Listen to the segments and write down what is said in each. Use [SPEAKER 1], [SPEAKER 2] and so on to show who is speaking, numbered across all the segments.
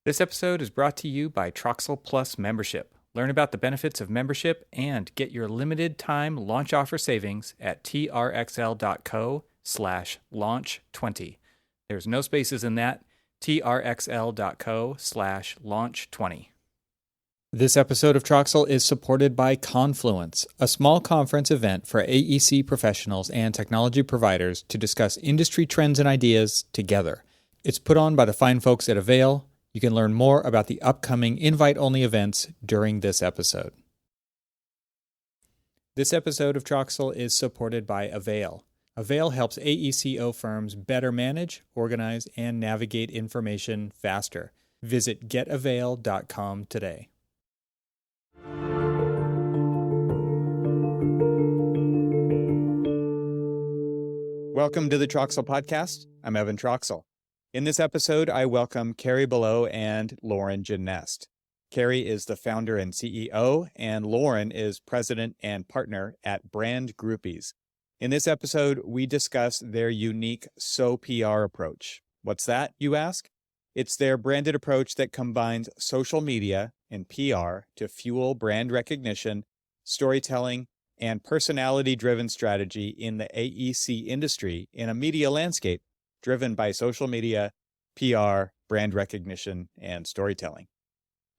[SPEAKER 1] This episode is brought to you by Troxel Plus membership. Learn about the benefits of membership and get your limited time launch offer savings at trxl.co/launch20. There's no spaces in that. trxl.co/launch20. This episode of Troxel is supported by Confluence, a small conference event for AEC professionals and technology providers to discuss industry trends and ideas together. It's put on by the fine folks at Avail. You can learn more about the upcoming invite-only events during this episode. This episode of Troxel is supported by Avail. Avail helps AECO firms better manage, organize, and navigate information faster. Visit getavail.com today. Welcome to the Troxel Podcast. I'm Evan Troxel. In this episode, I welcome Carey Balogh and Lauren Genest. Carey is the founder and CEO, and Lauren is president and partner at Brand Groupies. In this episode, we discuss their unique SO-PR approach. What's that, you ask? It's their branded approach that combines social media and PR to fuel brand recognition, storytelling, and personality-driven strategy in the AEC industry in a media landscape driven by social media, PR, brand recognition, and storytelling.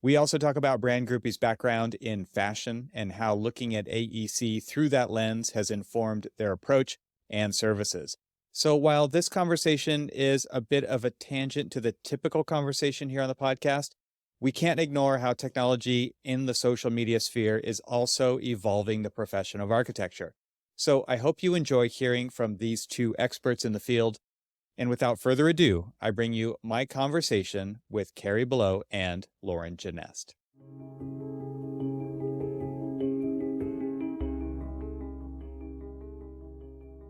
[SPEAKER 1] We also talk about Brand Groupies' background in fashion and how looking at AEC through that lens has informed their approach and services. So while this conversation is a bit of a tangent to the typical conversation here on the podcast, we can't ignore how technology in the social media sphere is also evolving the profession of architecture. So I hope you enjoy hearing from these two experts in the field. And without further ado, I bring you my conversation with Carey Balogh and Lauren Genest.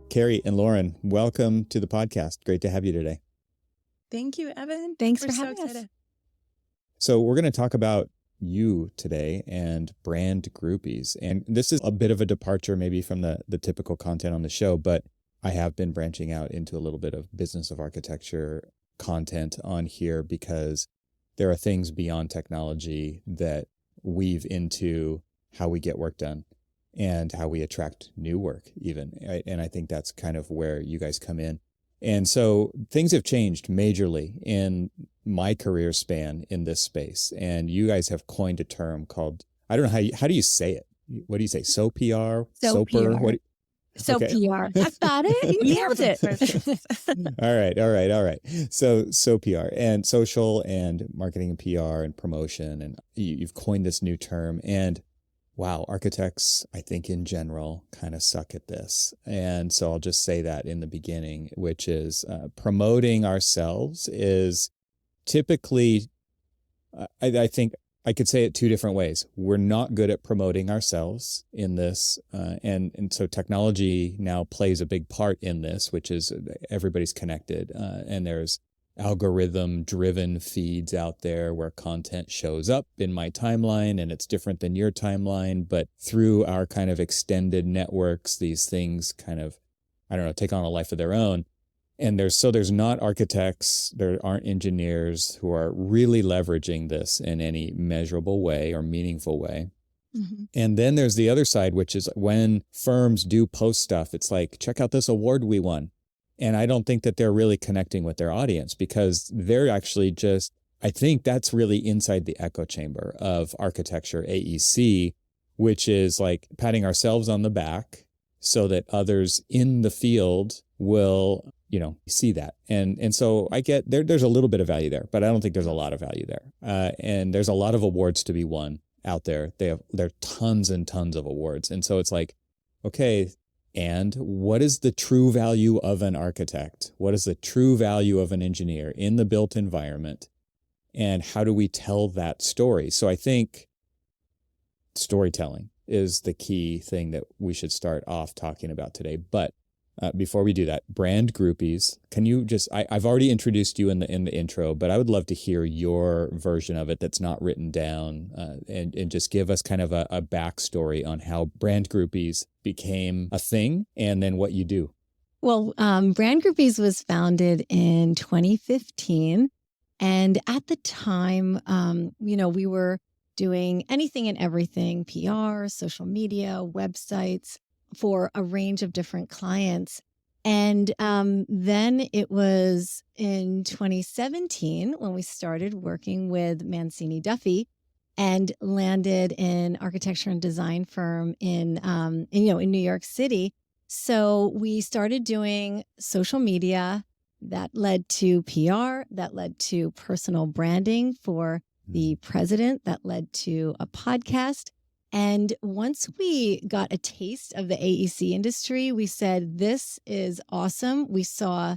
[SPEAKER 1] Carey and Lauren, welcome to the podcast. Great to have you today.
[SPEAKER 2] Thank you, Evan.
[SPEAKER 3] Thanks for having us.
[SPEAKER 1] So we're going to talk about you today and Brand Groupies. And this is a bit of a departure maybe from the typical content on the show, but I have been branching out into a little bit of business of architecture content on here because there are things beyond technology that weave into how we get work done and how we attract new work even. And I think that's kind of where you guys come in. And so things have changed majorly in my career span in this space. And you guys have coined a term called, I don't know, how do you say it? What do you say? SO-PR?
[SPEAKER 3] SO-PR.
[SPEAKER 1] Okay.
[SPEAKER 3] PR. I've got it. You nailed it.
[SPEAKER 1] All right. So PR and social and marketing and PR and promotion. And you've coined this new term. And wow, architects, I think in general, kind of suck at this. And so I'll just say that in the beginning, which is promoting ourselves is typically, I think, I could say it two different ways. We're not good at promoting ourselves in this. And so technology now plays a big part in this, which is everybody's connected. And there's algorithm-driven feeds out there where content shows up in my timeline and it's different than your timeline. But through our kind of extended networks, these things kind of, take on a life of their own. And there's not architects, there aren't engineers who are really leveraging this in any measurable way or meaningful way. Mm-hmm. And then there's the other side, which is when firms do post stuff, it's like, check out this award we won. And I don't think that they're really connecting with their audience because they're actually just, I think that's really inside the echo chamber of architecture AEC, which is like patting ourselves on the back so that others in the field will see that. And so I get there's a little bit of value there, but I don't think there's a lot of value there. And there's a lot of awards to be won out there. There are tons and tons of awards. And so it's like, okay, and what is the true value of an architect? What is the true value of an engineer in the built environment? And how do we tell that story? So I think storytelling is the key thing that we should start off talking about today. But before we do that, Brand Groupies, can you just, I've already introduced you in the intro, but I would love to hear your version of it that's not written down and just give us kind of a backstory on how Brand Groupies became a thing and then what you do.
[SPEAKER 3] Well, Brand Groupies was founded in 2015 And at the time, we were doing anything and everything, PR, social media, websites for a range of different clients. And then it was in 2017 when we started working with Mancini Duffy and landed an architecture and design firm in New York City. So we started doing social media. That led to PR, that led to personal branding for the president, that led to a podcast. And once we got a taste of the AEC industry, we said, this is awesome. We saw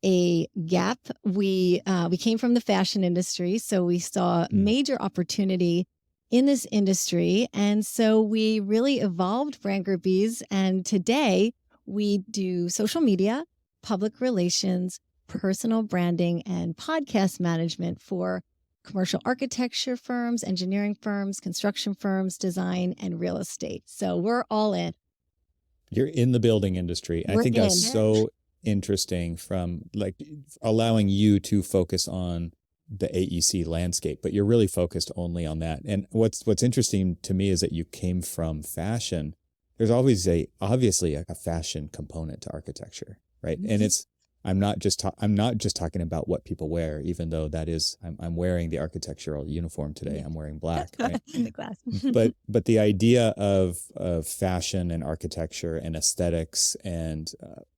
[SPEAKER 3] a gap. We came from the fashion industry, so we saw major opportunity in this industry. And so we really evolved Brand Groupies. And today we do social media, public relations, personal branding, and podcast management for commercial architecture firms, engineering firms, construction firms, design, and real estate. So we're all in.
[SPEAKER 1] You're in the building industry. I think that's so interesting, from like allowing you to focus on the AEC landscape, but you're really focused only on that. And what's interesting to me is that you came from fashion. There's always obviously a fashion component to architecture, right? And it's I'm not just talking about what people wear, even though that is I'm wearing the architectural uniform today. I'm wearing black, right?
[SPEAKER 3] In the class.
[SPEAKER 1] but the idea of fashion and architecture and aesthetics and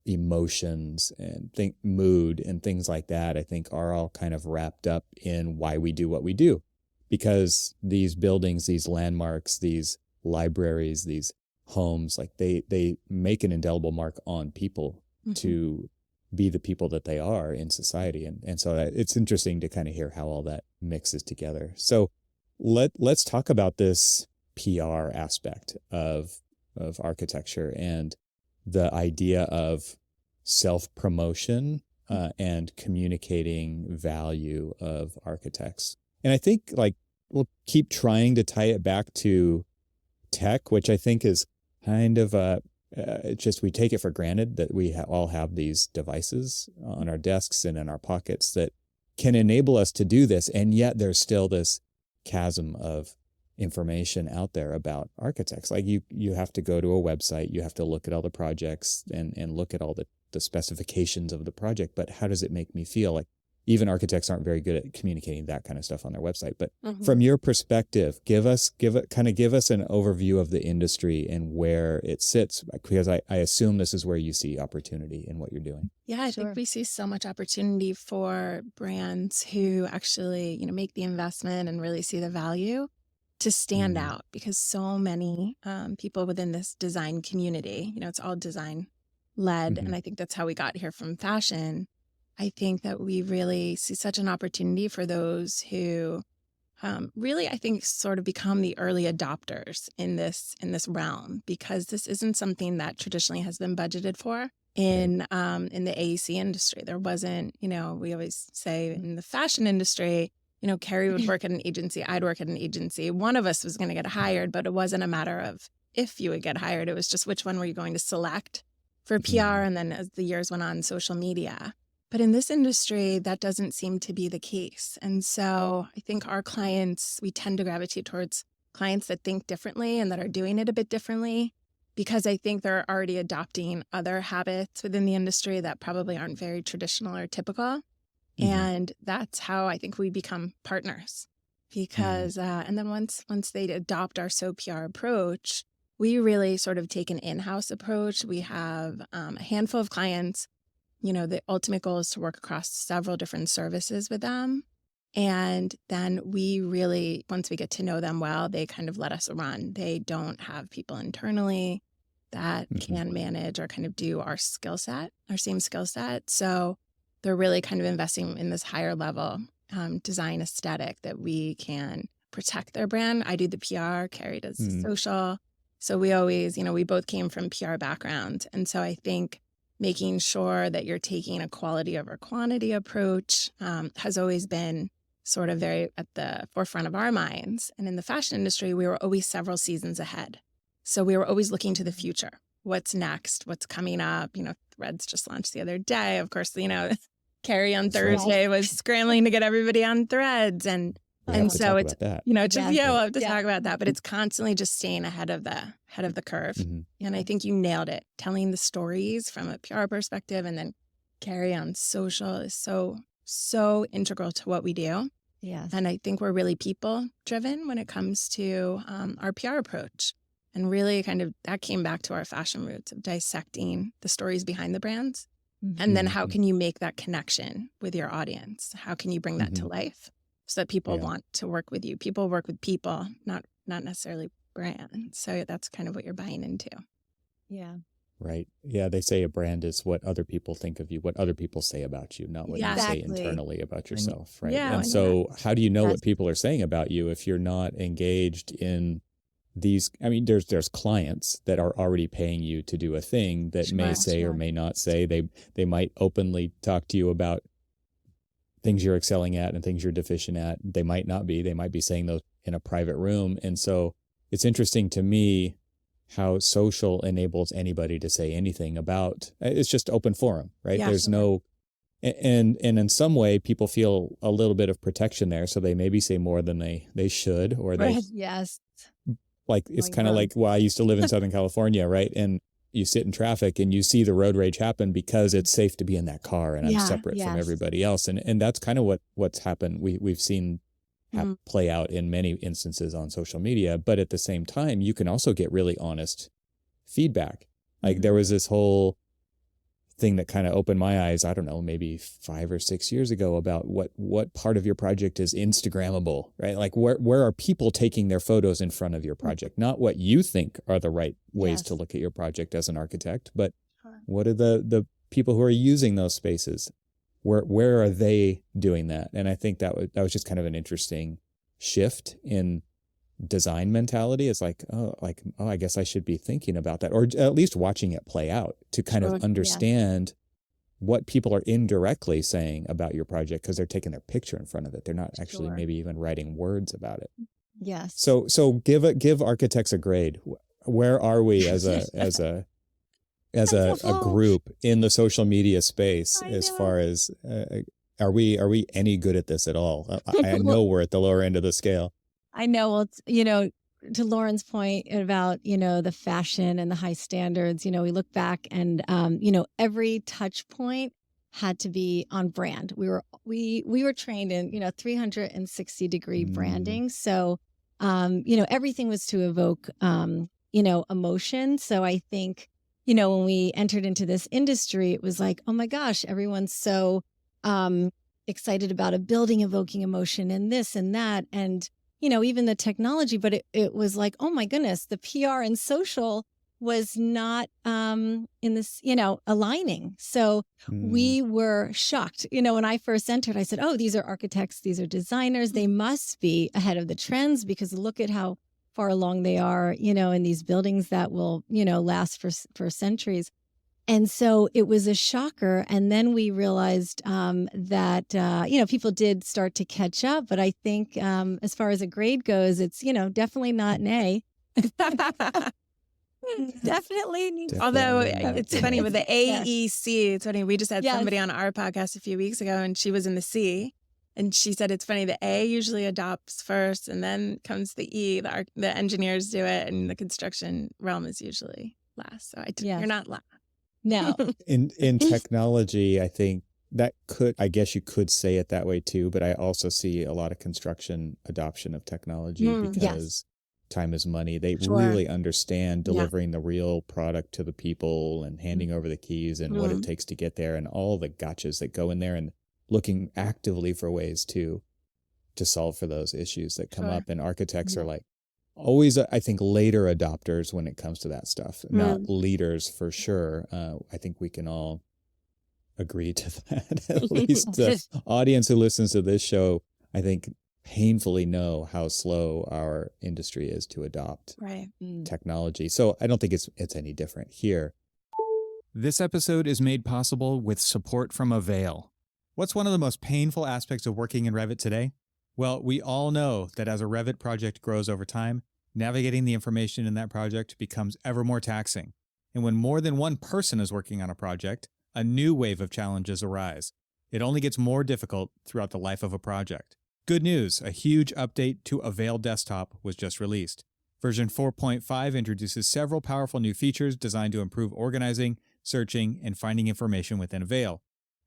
[SPEAKER 1] emotions and mood and things like that, I think are all kind of wrapped up in why we do what we do, because these buildings, these landmarks, these libraries, these homes, like they make an indelible mark on people to be the people that they are in society. And so it's interesting to kind of hear how all that mixes together. So let's talk about this PR aspect of architecture and the idea of self-promotion and communicating value of architects. And I think like we'll keep trying to tie it back to tech, which I think is kind of it's just we take it for granted that we all have these devices on our desks and in our pockets that can enable us to do this. And yet there's still this chasm of information out there about architects. Like you have to go to a website, you have to look at all the projects and look at all the specifications of the project. But how does it make me feel? Like even architects aren't very good at communicating that kind of stuff on their website. But from your perspective, give us an overview of the industry and where it sits, because I assume this is where you see opportunity in what you're doing.
[SPEAKER 2] Yeah, I think we see so much opportunity for brands who actually, make the investment and really see the value to stand out, because so many people within this design community, it's all design led. And I think that's how we got here from fashion. I think that we really see such an opportunity for those who really, I think, sort of become the early adopters in this realm, because this isn't something that traditionally has been budgeted for in the AEC industry. There wasn't, we always say in the fashion industry, Carey would work at an agency, I'd work at an agency. One of us was going to get hired, but it wasn't a matter of if you would get hired. It was just which one were you going to select for PR, and then as the years went on, social media. But in this industry, that doesn't seem to be the case. And so I think our clients, we tend to gravitate towards clients that think differently and that are doing it a bit differently, because I think they're already adopting other habits within the industry that probably aren't very traditional or typical. And that's how I think we become partners, because and then once they adopt our SOPR approach, we really sort of take an in-house approach. We have a handful of clients. The ultimate goal is to work across several different services with them. And then we really, once we get to know them well, they kind of let us run. They don't have people internally that can manage or kind of do our same skill set. So they're really kind of investing in this higher level design aesthetic that we can protect their brand. I do the PR, Carey does social. So we always, we both came from PR background. And so I think making sure that you're taking a quality over quantity approach has always been sort of very at the forefront of our minds. And in the fashion industry, we were always several seasons ahead. So we were always looking to the future. What's next? What's coming up? Threads just launched the other day. Of course, Carey on Thursday was scrambling to get everybody on Threads. And so it's, we'll have to talk about that, but it's constantly just staying ahead of the curve.
[SPEAKER 1] Mm-hmm.
[SPEAKER 2] And I think you nailed it. Telling the stories from a PR perspective, and then Carey on social is so integral to what we do.
[SPEAKER 3] Yes.
[SPEAKER 2] And I think we're really people driven when it comes to our PR approach. And really that came back to our fashion roots of dissecting the stories behind the brands.
[SPEAKER 3] Mm-hmm.
[SPEAKER 2] And then how can you make that connection with your audience? How can you bring that to life so that people want to work with you? People work with people, not necessarily brands. So that's kind of what you're buying into.
[SPEAKER 3] Yeah.
[SPEAKER 1] Right. Yeah. They say a brand is what other people think of you, what other people say about you, not what you say internally about yourself. Right.
[SPEAKER 2] Yeah,
[SPEAKER 1] and so how do you know what people are saying about you if you're not engaged in these? I mean, there's clients that are already paying you to do a thing that may say or may not say. They might openly talk to you about things you're excelling at and things you're deficient at. They might not be. They might be saying those in a private room. And so it's interesting to me how social enables anybody to say anything about. It's just open forum, right?
[SPEAKER 2] Yeah,
[SPEAKER 1] There's no, and in some way people feel a little bit of protection there. So they maybe say more than they should, or they,
[SPEAKER 3] yes.
[SPEAKER 1] Like, it's kind of like, well, I used to live in Southern California, right? And you sit in traffic and you see the road rage happen because it's safe to be in that car and I'm separate from everybody else. And that's kind of what's happened. We've seen play out in many instances on social media, but at the same time, you can also get really honest feedback. Like there was this whole thing that kind of opened my eyes, I don't know, maybe 5 or 6 years ago, about what part of your project is Instagrammable, right? Like where are people taking their photos in front of your project? Not what you think are the right ways to look at your project as an architect, but what are the people who are using those spaces? Where are they doing that? And I think that was just kind of an interesting shift in design mentality. It's like, I guess I should be thinking about that, or at least watching it play out to kind of understand what people are indirectly saying about your project, because they're taking their picture in front of it. They're not actually maybe even writing words about it.
[SPEAKER 3] Yes.
[SPEAKER 1] So give architects a grade. Where are we as a group in the social media space as far as are we any good at this at all? I know we're at the lower end of the scale.
[SPEAKER 3] I know. Well, to Lauren's point about, the fashion and the high standards, we look back and, every touch point had to be on brand. We were trained in, 360-degree branding. So, everything was to evoke, emotion. So I think, when we entered into this industry, it was like, oh my gosh, everyone's so excited about a building evoking emotion and this and that. And, even the technology, but it was like, oh my goodness, the PR and social was not in this, aligning. So we were shocked. When I first entered, I said, oh, these are architects, these are designers. They must be ahead of the trends, because look at how far along they are, in these buildings that will, last for centuries. And so it was a shocker. And then we realized that, people did start to catch up. But I think as far as a grade goes, it's, definitely not an A. Definitely.
[SPEAKER 2] Although it's funny with the AEC, it's funny. We just had somebody on our podcast a few weeks ago, and she was in the C. And she said it's funny, the A usually adopts first, and then comes the E. The engineers do it, and the construction realm is usually last. So you're not last.
[SPEAKER 3] No.
[SPEAKER 1] In technology, I think I guess you could say it that way too, but I also see a lot of construction adoption of technology because time is money. They really understand delivering the real product to the people and handing over the keys and what it takes to get there, and all the gotchas that go in there, and looking actively for ways to solve for those issues that come up. And architects are like always, I think, later adopters when it comes to that stuff, not leaders for sure. I think we can all agree to that. At least the audience who listens to this show, I think, painfully know how slow our industry is to adopt technology. So I don't think it's any different here.
[SPEAKER 4] This episode is made possible with support from Avail. What's one of the most painful aspects of working in Revit today? Well, we all know that as a Revit project grows over time, navigating the information in that project becomes ever more taxing. And when more than one person is working on a project, a new wave of challenges arise. It only gets more difficult throughout the life of a project. Good news, a huge update to Avail Desktop was just released. Version 4.5 introduces several powerful new features designed to improve organizing, searching, and finding information within Avail.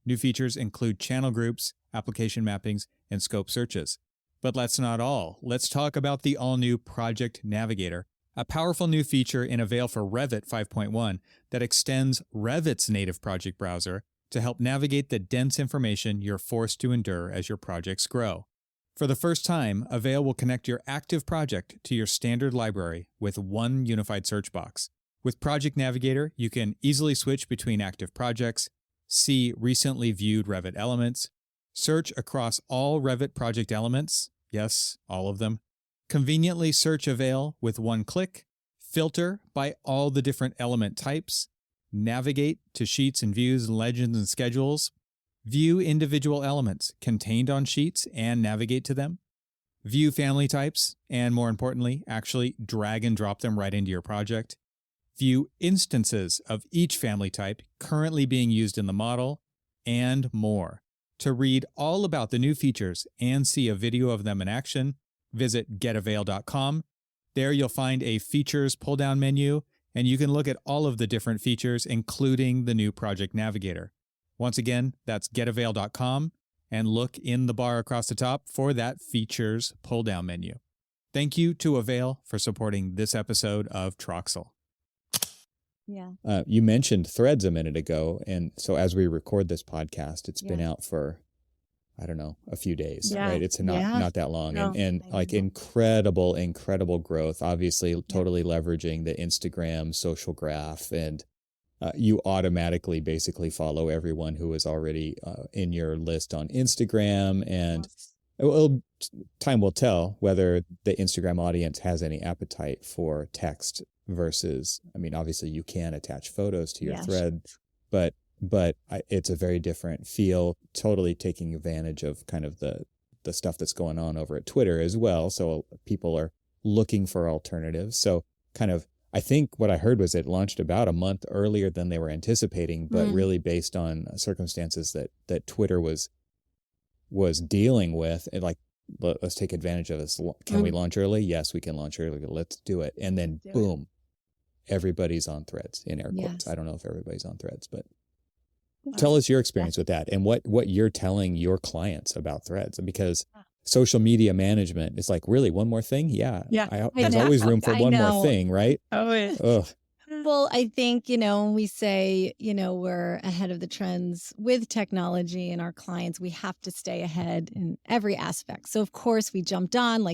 [SPEAKER 4] New features include channel groups, application mappings, and scope searches. But that's not all. Let's talk about the all-new Project Navigator, a powerful new feature in Avail for Revit 5.1 that extends Revit's native project browser to help navigate the dense information you're forced to endure as your projects grow. For the first time, Avail will connect your active project to your standard library with one unified search box. With Project Navigator, you can easily switch between active projects, see recently viewed Revit elements, search across all Revit project elements, yes, all of them, conveniently search Avail with one click, filter by all the different element types, navigate to sheets and views, legends and schedules, view individual elements contained on sheets and navigate to them, view family types, and more importantly, actually drag and drop them right into your project, view instances of each family type currently being used in the model, and more. To read all about the new features and see a video of them in action, visit getavail.com. There you'll find a features pull-down menu, and you can look at all of the different features, including the new Project Navigator. Once again, that's getavail.com, and look in the bar across the top for that features pull-down menu. Thank you to Avail for supporting this episode of Troxel.
[SPEAKER 3] Yeah.
[SPEAKER 1] You mentioned Threads a minute ago, and so as we record this podcast, it's been out for, I don't know, a few days, right? It's not that long, and like incredible growth. Obviously, totally leveraging the Instagram social graph, and you automatically basically follow everyone who is already in your list on Instagram, and time will tell whether the Instagram audience has any appetite for text versus, I mean, obviously you can attach photos to your thread, but it's a very different feel, totally taking advantage of kind of the stuff that's going on over at Twitter as well. So people are looking for alternatives. So kind of, I think what I heard was it launched about a month earlier than they were anticipating, but really based on circumstances that Twitter was dealing with. And like, let's take advantage of this. Can we launch early? Yes, we can launch early. Let's do it. And then boom, everybody's on Threads, in air quotes. I don't know if everybody's on Threads, but tell us your experience with that and what you're telling your clients about Threads. Because social media management is like, really, one more thing? There's always room for one more thing, right? Ugh.
[SPEAKER 3] Well, I think, when we say, we're ahead of the trends with technology and our clients, we have to stay ahead in every aspect. So, of course, we jumped on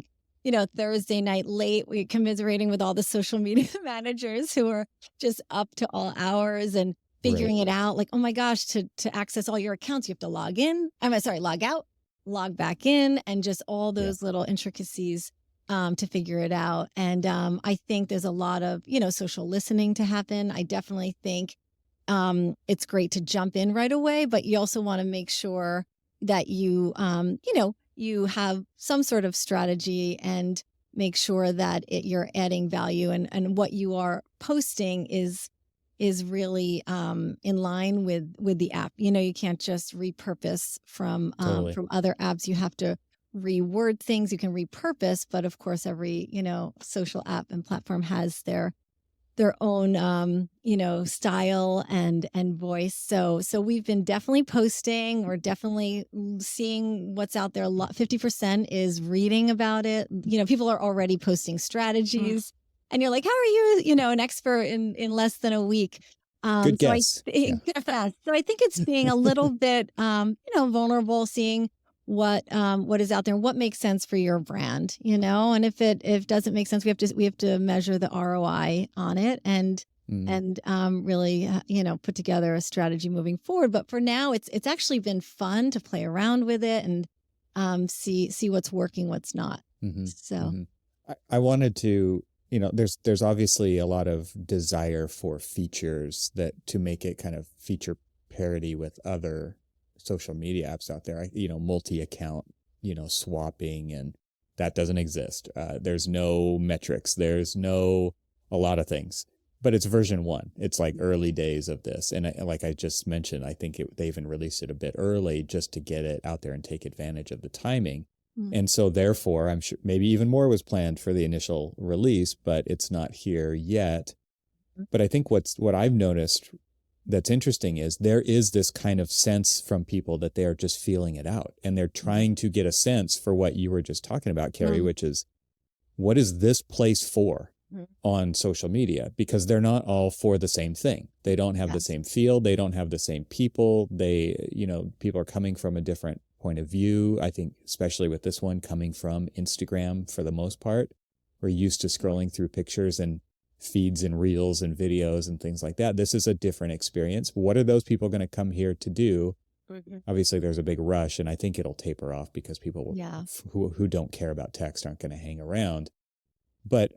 [SPEAKER 3] Thursday night late, we commiserating with all the social media managers who are just up to all hours and figuring it out. Like, oh my gosh, to access all your accounts, you have to log out, log back in, and just all those little intricacies to figure it out. And I think there's a lot of, social listening to happen. I definitely think it's great to jump in right away, but you also want to make sure that you have some sort of strategy and make sure that you're adding value and what you are posting is really in line with the app. You can't just repurpose from other apps. You have to reword things. You can repurpose, but of course, every social app and platform has their own style and voice. So we've been definitely posting. We're definitely seeing what's out there. 50% is reading about it. People are already posting strategies. And you're like, how are you, an expert in less than a week?
[SPEAKER 1] Good guess.
[SPEAKER 3] So I think it's being a little bit, vulnerable, seeing what is out there and what makes sense for your brand, and if it doesn't make sense, we have to measure the ROI on it and really, put together a strategy moving forward. But for now, it's actually been fun to play around with it and see what's working, what's not.
[SPEAKER 1] I wanted to, there's obviously a lot of desire for features to make it kind of feature parity with other social media apps out there, multi-account, swapping, and that doesn't exist. There's no metrics. There's a lot of things. but it's version 1. It's like early days of this. And like I just mentioned, I think they even released it a bit early just to get it out there and take advantage of the timing. And so therefore, I'm sure maybe even more was planned for the initial release, but it's not here yet. But I think what I've noticed that's interesting is there is this kind of sense from people that they are just feeling it out, and they're trying to get a sense for what you were just talking about, Carey, which is, what is this place for on social media? Because they're not all for the same thing. They don't have the same feel. They don't have the same people. People are coming from a different point of view. I think especially with this one coming from Instagram for the most part, we're used to scrolling through pictures and feeds and reels and videos and things like that. This is a different experience. What are those people going to come here to do? Obviously there's a big rush, and I think it'll taper off because people who don't care about text aren't going to hang around. But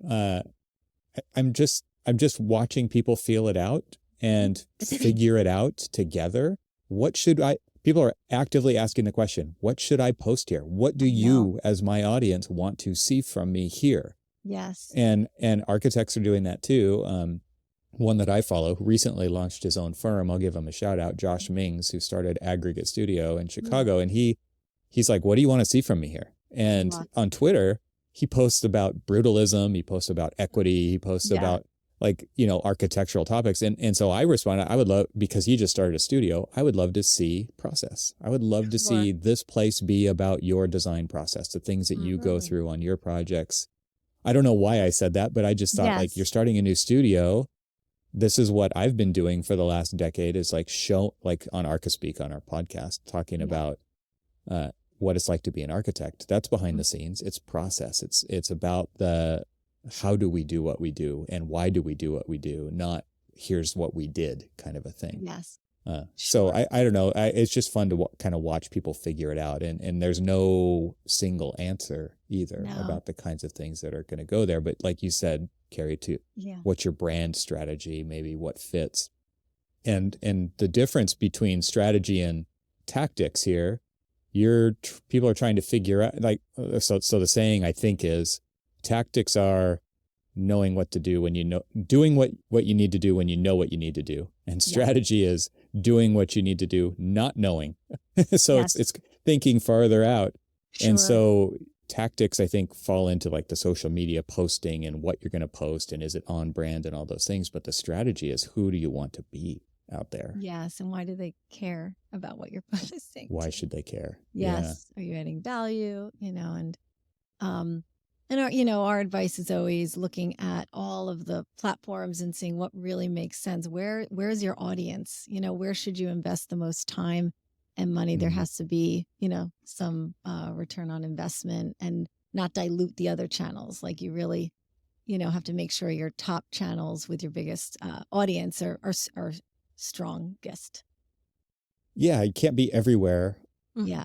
[SPEAKER 1] I'm just watching people feel it out and figure it out together. People are actively asking the question, what should I post here? What do you as my audience want to see from me here?
[SPEAKER 3] Yes.
[SPEAKER 1] And architects are doing that too. One that I follow recently launched his own firm. I'll give him a shout out, Josh Mings, who started Aggregate Studio in Chicago. And he's like, what do you want to see from me here? And on Twitter, he posts about brutalism. He posts about equity. He posts about architectural topics. And so I responded, I would love, because he just started a studio, I would love to see process. I would love to see this place be about your design process, the things that you go through on your projects. I don't know why I said that, but I just thought like, you're starting a new studio. This is what I've been doing for the last decade, is like on ArchiSpeak on our podcast, talking about what it's like to be an architect. That's behind the scenes. It's process. It's about how do we do what we do and why do we do what we do, not here's what we did kind of a thing.
[SPEAKER 3] Yes.
[SPEAKER 1] So I don't know. It's just fun to kind of watch people figure it out. And there's no single answer either about the kinds of things that are going to go there. But like you said, Carey, what's your brand strategy, maybe what fits. And the difference between strategy and tactics here, people are trying to figure out, so the saying I think is, tactics are knowing what to do when doing what you need to do when you know what you need to do. And strategy is doing what you need to do, not knowing. So it's thinking farther out. Sure. And so tactics, I think, fall into like the social media posting and what you're going to post and is it on brand and all those things. But the strategy is, who do you want to be out there?
[SPEAKER 3] Yes. And why do they care about what you're posting?
[SPEAKER 1] Why should they care?
[SPEAKER 3] Yes. Yeah. Are you adding value? And our advice is always looking at all of the platforms and seeing what really makes sense. Where's your audience? Where should you invest the most time and money? There has to be, some return on investment, and not dilute the other channels. Like you really, have to make sure your top channels with your biggest audience are strongest.
[SPEAKER 1] Yeah, you can't be everywhere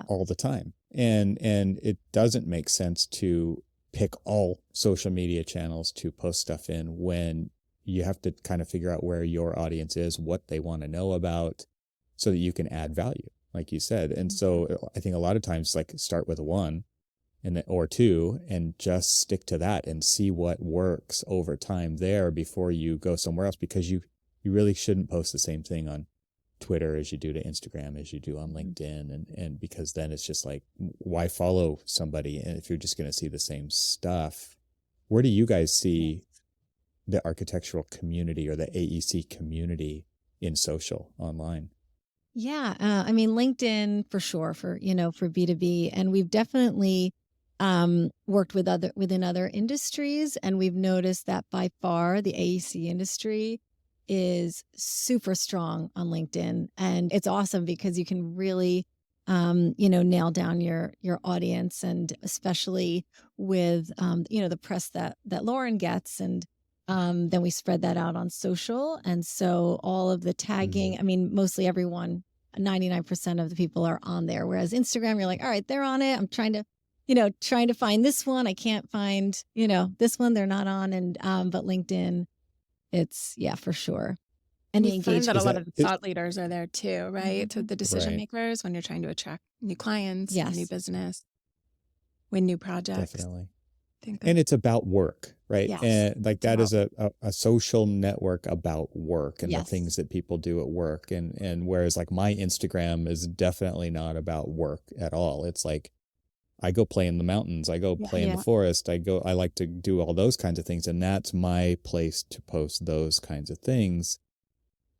[SPEAKER 1] all the time. And it doesn't make sense to pick all social media channels to post stuff in when you have to kind of figure out where your audience is, what they want to know about, so that you can add value, like you said. And so I think a lot of times, like, start with one or two and just stick to that and see what works over time there before you go somewhere else, because you really shouldn't post the same thing on Twitter as you do to Instagram, as you do on LinkedIn. And because then it's just like, why follow somebody? And if you're just going to see the same stuff, where do you guys see the architectural community or the AEC community in social online?
[SPEAKER 3] Yeah. LinkedIn for sure, for B2B. And we've definitely worked within other industries. And we've noticed that by far the AEC industry is super strong on LinkedIn. And it's awesome because you can really, nail down your audience, and especially with, the press that Lauren gets. And then we spread that out on social. And so all of the tagging, mostly everyone, 99% of the people are on there. Whereas Instagram, you're like, all right, they're on it. I'm trying to find this one. I can't find, this one they're not on. And, but LinkedIn, it's for sure. And
[SPEAKER 2] you find that a lot of thought leaders are there too, right? So the decision makers, when you're trying to attract new clients, new business, win new projects.
[SPEAKER 1] Definitely.
[SPEAKER 2] think
[SPEAKER 1] And
[SPEAKER 2] that,
[SPEAKER 1] it's about work, right?
[SPEAKER 3] Yes.
[SPEAKER 1] And like
[SPEAKER 3] It's
[SPEAKER 1] that
[SPEAKER 3] about
[SPEAKER 1] is a social network about work and the
[SPEAKER 3] Yes.
[SPEAKER 1] things that people do at work. And whereas like my Instagram is definitely not about work at all. It's like I go play in the mountains, I go
[SPEAKER 2] Yeah.
[SPEAKER 1] play in the
[SPEAKER 3] Yeah.
[SPEAKER 1] forest, I like to do all those kinds of things. And that's my place to post those kinds of things.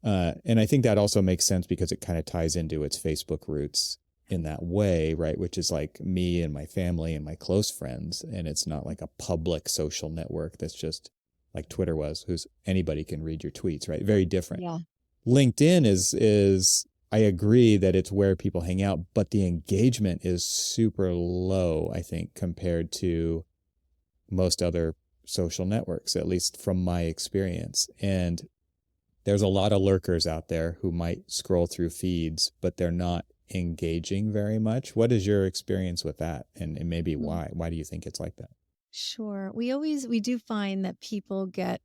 [SPEAKER 1] And I think that also makes sense because it kind of ties into its Facebook roots in that way, right? Which is like me and my family and my close friends. And it's not like a public social network that's just like Twitter was, who's anybody can read your tweets, right? Very different.
[SPEAKER 3] Yeah.
[SPEAKER 1] LinkedIn is I agree that it's where people hang out, but the engagement is super low, I think, compared to most other social networks, at least from my experience. And there's a lot of lurkers out there who might scroll through feeds, but they're not engaging very much. What is your experience with that? And maybe why? Why do you think it's like that?
[SPEAKER 3] Sure. We do find that people get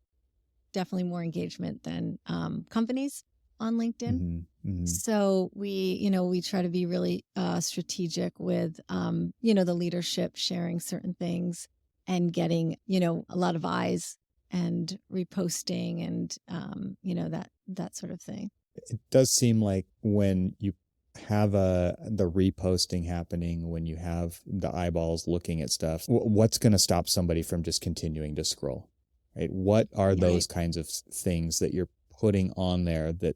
[SPEAKER 3] definitely more engagement than companies on LinkedIn.
[SPEAKER 1] Mm-hmm. Mm-hmm.
[SPEAKER 3] So we try to be really strategic with, the leadership sharing certain things and getting, a lot of eyes and reposting and, that sort of thing.
[SPEAKER 1] It does seem like when you have the reposting happening, when you have the eyeballs looking at stuff, what's going to stop somebody from just continuing to scroll, right? What are those kinds of things that you're putting on there that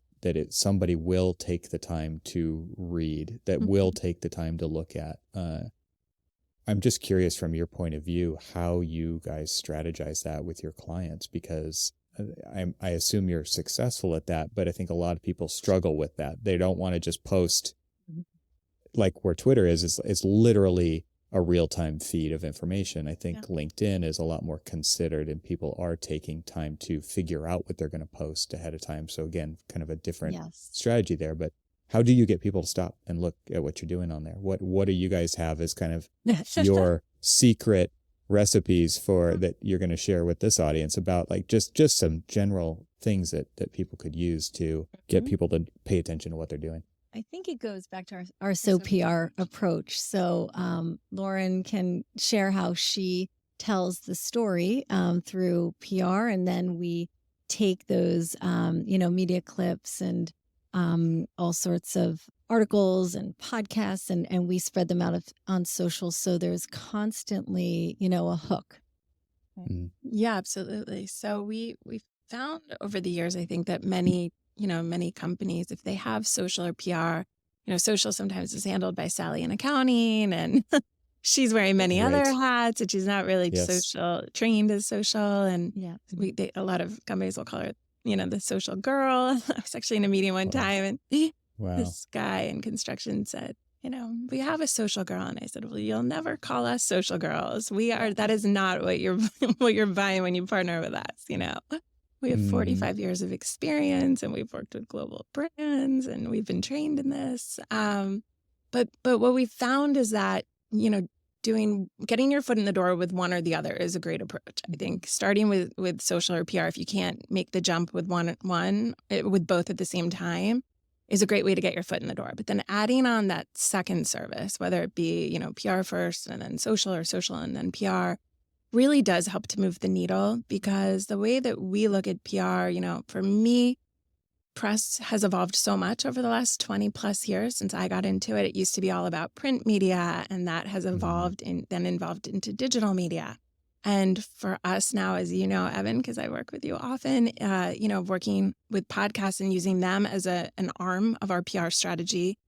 [SPEAKER 1] somebody will take the time to read, that will take the time to look at? I'm just curious from your point of view, how you guys strategize that with your clients, because I assume you're successful at that, but I think a lot of people struggle with that. They don't want to just post like where Twitter is. It's literally a real-time feed of information. I think LinkedIn is a lot more considered, and people are taking time to figure out what they're going to post ahead of time. So again, kind of a different strategy there. But how do you get people to stop and look at what you're doing on there? What do you guys have as kind of your secret recipes for that you're going to share with this audience about like just some general things that people could use to get people to pay attention to what they're doing?
[SPEAKER 3] I think it goes back to our PR approach. So Lauren can share how she tells the story through PR, and then we take those media clips and all sorts of articles and podcasts, and we spread them out on social. So there's constantly, a hook.
[SPEAKER 1] Mm-hmm.
[SPEAKER 2] Yeah, absolutely. So we found over the years, I think that many companies, if they have social or PR, social sometimes is handled by Sally in accounting, and she's wearing many other hats, and she's not really trained as social. And a lot of companies will call her, the social girl. I was actually in a meeting one time, and this guy in construction said, we have a social girl. And I said, well, you'll never call us social girls. That is not what you're buying when you partner with us. We have 45 years of experience, and we've worked with global brands, and we've been trained in this. But what we found is that, getting your foot in the door with one or the other is a great approach. I think starting with social or PR, if you can't make the jump with with both at the same time, is a great way to get your foot in the door. But then adding on that second service, whether it be, PR first and then social, or social and then PR, really does help to move the needle, because the way that we look at PR, for me, press has evolved so much over the last 20 plus years since I got into it. It used to be all about print media, and that has evolved then evolved into digital media. And for us now, as you know, Evan, because I work with you often, working with podcasts and using them as an arm of our PR strategy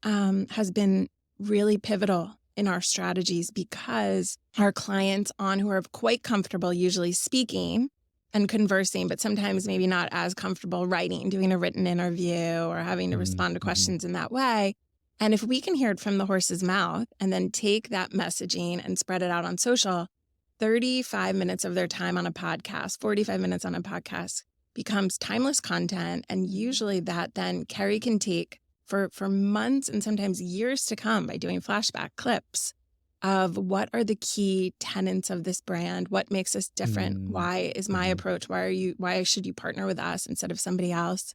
[SPEAKER 2] has been really pivotal in our strategies, because our clients who are quite comfortable usually speaking and conversing, but sometimes maybe not as comfortable writing, doing a written interview or having to respond to questions in that way. And if we can hear it from the horse's mouth and then take that messaging and spread it out on social, 35 minutes of their time on a podcast, 45 minutes on a podcast becomes timeless content. And usually that then Carey can take for months and sometimes years to come by doing flashback clips of what are the key tenets of this brand, what makes us different, why is my approach, why should you partner with us instead of somebody else?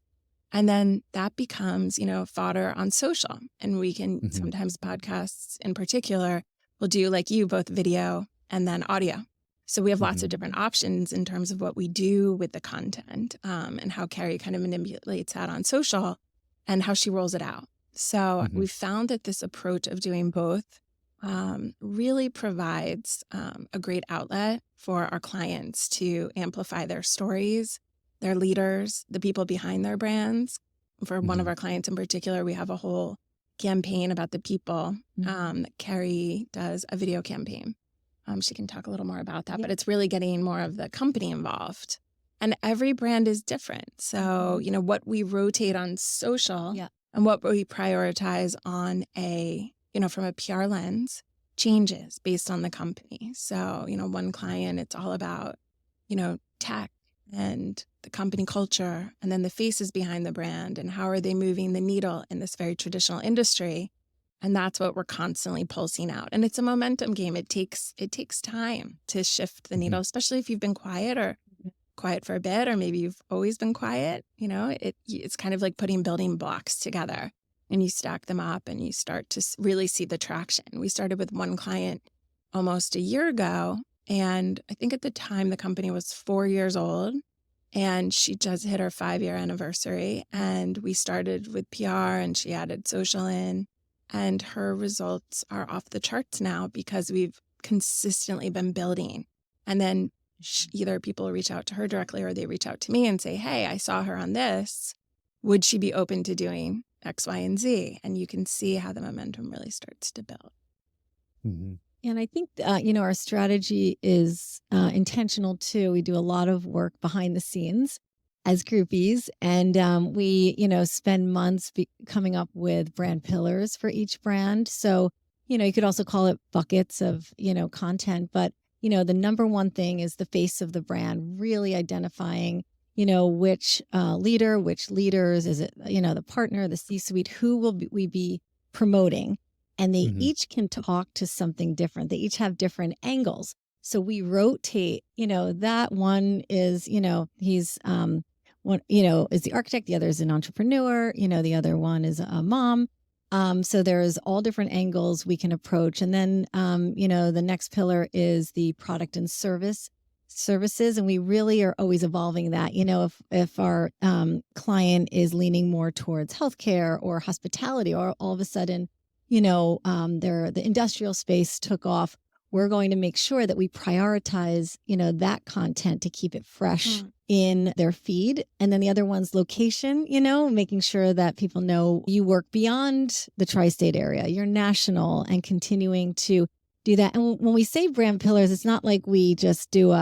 [SPEAKER 2] And then that becomes, fodder on social. And we can sometimes, podcasts in particular, will do like you, both video and then audio. So we have lots of different options in terms of what we do with the content, and how Carey kind of manipulates that on social and how she rolls it out. So we found that this approach of doing both really provides a great outlet for our clients to amplify their stories, their leaders, the people behind their brands. For one of our clients in particular, we have a whole campaign about the people. Carey does a video campaign. She can talk a little more about that, but it's really getting more of the company involved. And every brand is different. So, you know, what we rotate on social and what we prioritize on a, you know, from a PR lens changes based on the company. So, you know, one client, it's all about, you know, tech and the company culture, and then the faces behind the brand and how are they moving the needle in this very traditional industry. And that's what we're constantly pulsing out. And it's a momentum game. It takes time to shift the needle, especially if you've been quiet or quiet for a bit, or maybe you've always been quiet. You know, it's kind of like putting building blocks together, and you stack them up and you start to really see the traction. We started with one client almost a year ago. And I think at the time the company was 4 years old, and she just hit her 5-year anniversary. And we started with PR and she added social in. And her results are off the charts now because we've consistently been building. And then either people reach out to her directly or they reach out to me and say, hey, I saw her on this. Would she be open to doing X, Y, and Z? And you can see how the momentum really starts to build.
[SPEAKER 3] And I think, you know, our strategy is intentional too. We do a lot of work behind the scenes as groupies, and we, you know, spend months coming up with brand pillars for each brand. So, you know, you could also call it buckets of, you know, content, but, you know, the number one thing is the face of the brand, really identifying, you know, which leader, which leaders, is it, you know, the partner, the C-suite, who will we be promoting? And they each can talk to something different. They each have different angles. So we rotate, you know, that one is, you know, he's one, you know, is the architect, the other is an entrepreneur, you know, the other one is a mom. So there's all different angles we can approach. And then, you know, the next pillar is the product and services. And we really are always evolving that. You know, if our client is leaning more towards healthcare or hospitality, or all of a sudden, you know, the industrial space took off, we're going to make sure that we prioritize, you know, that content to keep it fresh in their feed. And then the other one's location, you know, making sure that people know you work beyond the tri-state area, you're national, and continuing to do that. And when we say brand pillars, it's not like we just do,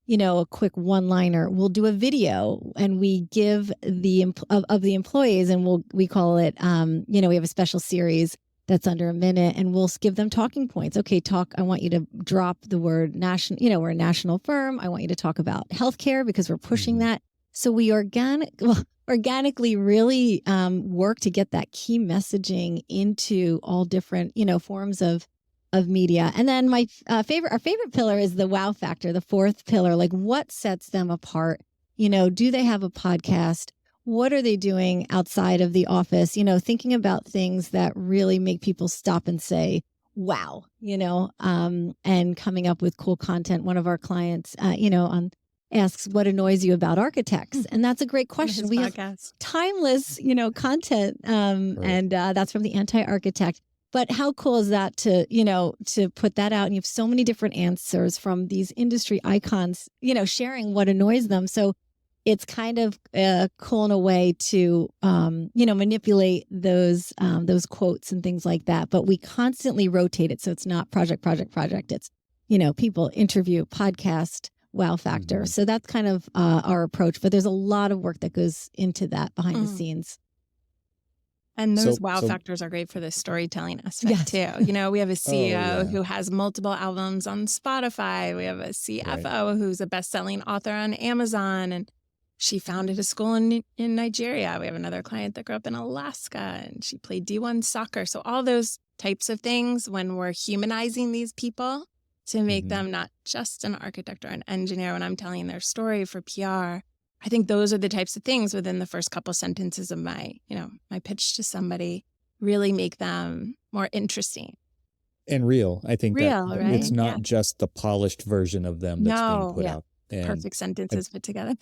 [SPEAKER 3] you know, a quick one-liner. We'll do a video and we give the of the employees, and we call it, you know, we have a special series that's under a minute, and we'll give them talking points. Okay, I want you to drop the word national, you know, we're a national firm. I want you to talk about healthcare because we're pushing that. So we organically really work to get that key messaging into all different, you know, forms of media. And then our favorite pillar is the wow factor, the fourth pillar. Like, what sets them apart? You know, do they have a podcast? What are they doing outside of the office? You know, thinking about things that really make people stop and say, wow, you know, and coming up with cool content. One of our clients, you know, asks, what annoys you about architects? And that's a great question. We have timeless, you know, content, and that's from the Anti-Architect. But how cool is that to, you know, to put that out? And you have so many different answers from these industry icons, you know, sharing what annoys them. So it's kind of cool in a way to, you know, manipulate those quotes and things like that. But we constantly rotate it. So it's not project. It's, you know, people, interview, podcast, wow factor. So that's kind of our approach. But there's a lot of work that goes into that behind the scenes.
[SPEAKER 2] And those wow factors are great for the storytelling aspect too. You know, we have a CEO who has multiple albums on Spotify. We have a CFO who's a best-selling author on Amazon, and she founded a school in Nigeria. We have another client that grew up in Alaska, and she played D1 soccer. So all those types of things, when we're humanizing these people to make them not just an architect or an engineer, when I'm telling their story for PR, I think those are the types of things within the first couple sentences of my pitch to somebody really make them more interesting
[SPEAKER 1] And real. I think that
[SPEAKER 2] Real,
[SPEAKER 1] it's
[SPEAKER 2] right?
[SPEAKER 1] not
[SPEAKER 2] Yeah.
[SPEAKER 1] just the polished version of them that's being
[SPEAKER 2] No,
[SPEAKER 1] put
[SPEAKER 2] yeah.
[SPEAKER 1] out. And
[SPEAKER 2] Perfect sentences put together.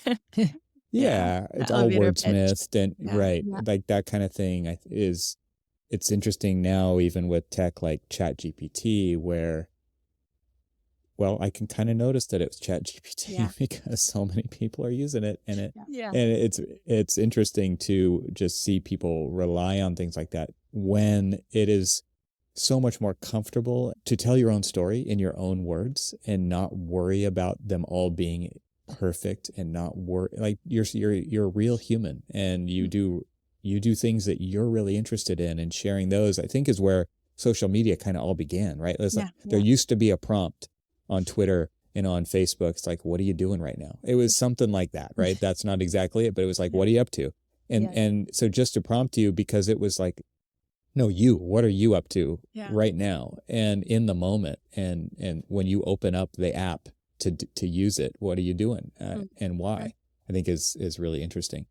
[SPEAKER 1] yeah,
[SPEAKER 2] The
[SPEAKER 1] it's all
[SPEAKER 2] elevator pitch.
[SPEAKER 1] wordsmithed and
[SPEAKER 2] Yeah.
[SPEAKER 1] right,
[SPEAKER 3] Yeah.
[SPEAKER 1] like that kind of thing is it's interesting now, even with tech like ChatGPT, where well, I can kind of notice that it's ChatGPT
[SPEAKER 2] Yeah.
[SPEAKER 1] because so many people are using it, and
[SPEAKER 2] Yeah.
[SPEAKER 1] it's interesting to just see people rely on things like that when it is so much more comfortable to tell your own story in your own words and not worry about them all being perfect and not worry like you're a real human and you do things that you're really interested in, and sharing those I think is where social media kind of all began, right? It's like, there used to be a prompt on Twitter and on Facebook. It's like, what are you doing right now? It was something like that, right? That's not exactly it, but it was like, what are you up to? And so just to prompt you, because it was like, no, what are you up to right now and in the moment? And when you open up the app to use it, what are you doing and why? I think is really interesting.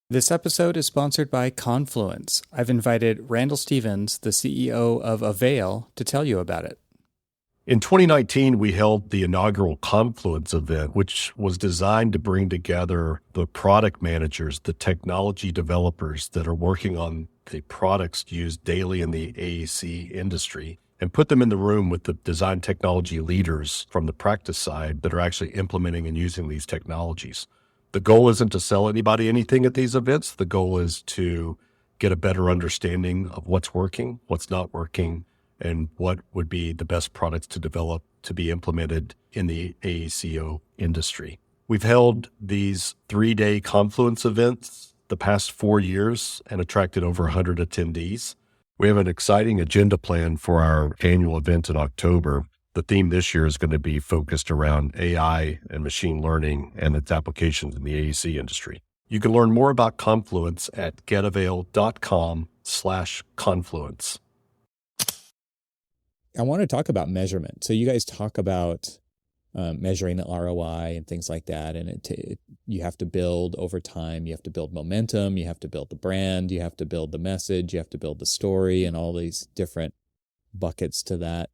[SPEAKER 4] This episode is sponsored by Confluence. I've invited Randall Stevens, the CEO of Avail, to tell you about it.
[SPEAKER 5] In 2019, we held the inaugural Confluence event, which was designed to bring together the product managers, the technology developers that are working on the products used daily in the AEC industry, and put them in the room with the design technology leaders from the practice side that are actually implementing and using these technologies. The goal isn't to sell anybody anything at these events. The goal is to get a better understanding of what's working, what's not working, and what would be the best products to develop to be implemented in the AECO industry. We've held these 3-day Confluence events the past 4 years and attracted over 100 attendees. We have an exciting agenda plan for our annual event in October. The theme this year is going to be focused around AI and machine learning and its applications in the AEC industry. You can learn more about Confluence at getavail.com/confluence.
[SPEAKER 1] I want to talk about measurement. So you guys talk about measuring the ROI and things like that. And you have to build over time. You have to build momentum. You have to build the brand. You have to build the message. You have to build the story and all these different buckets to that.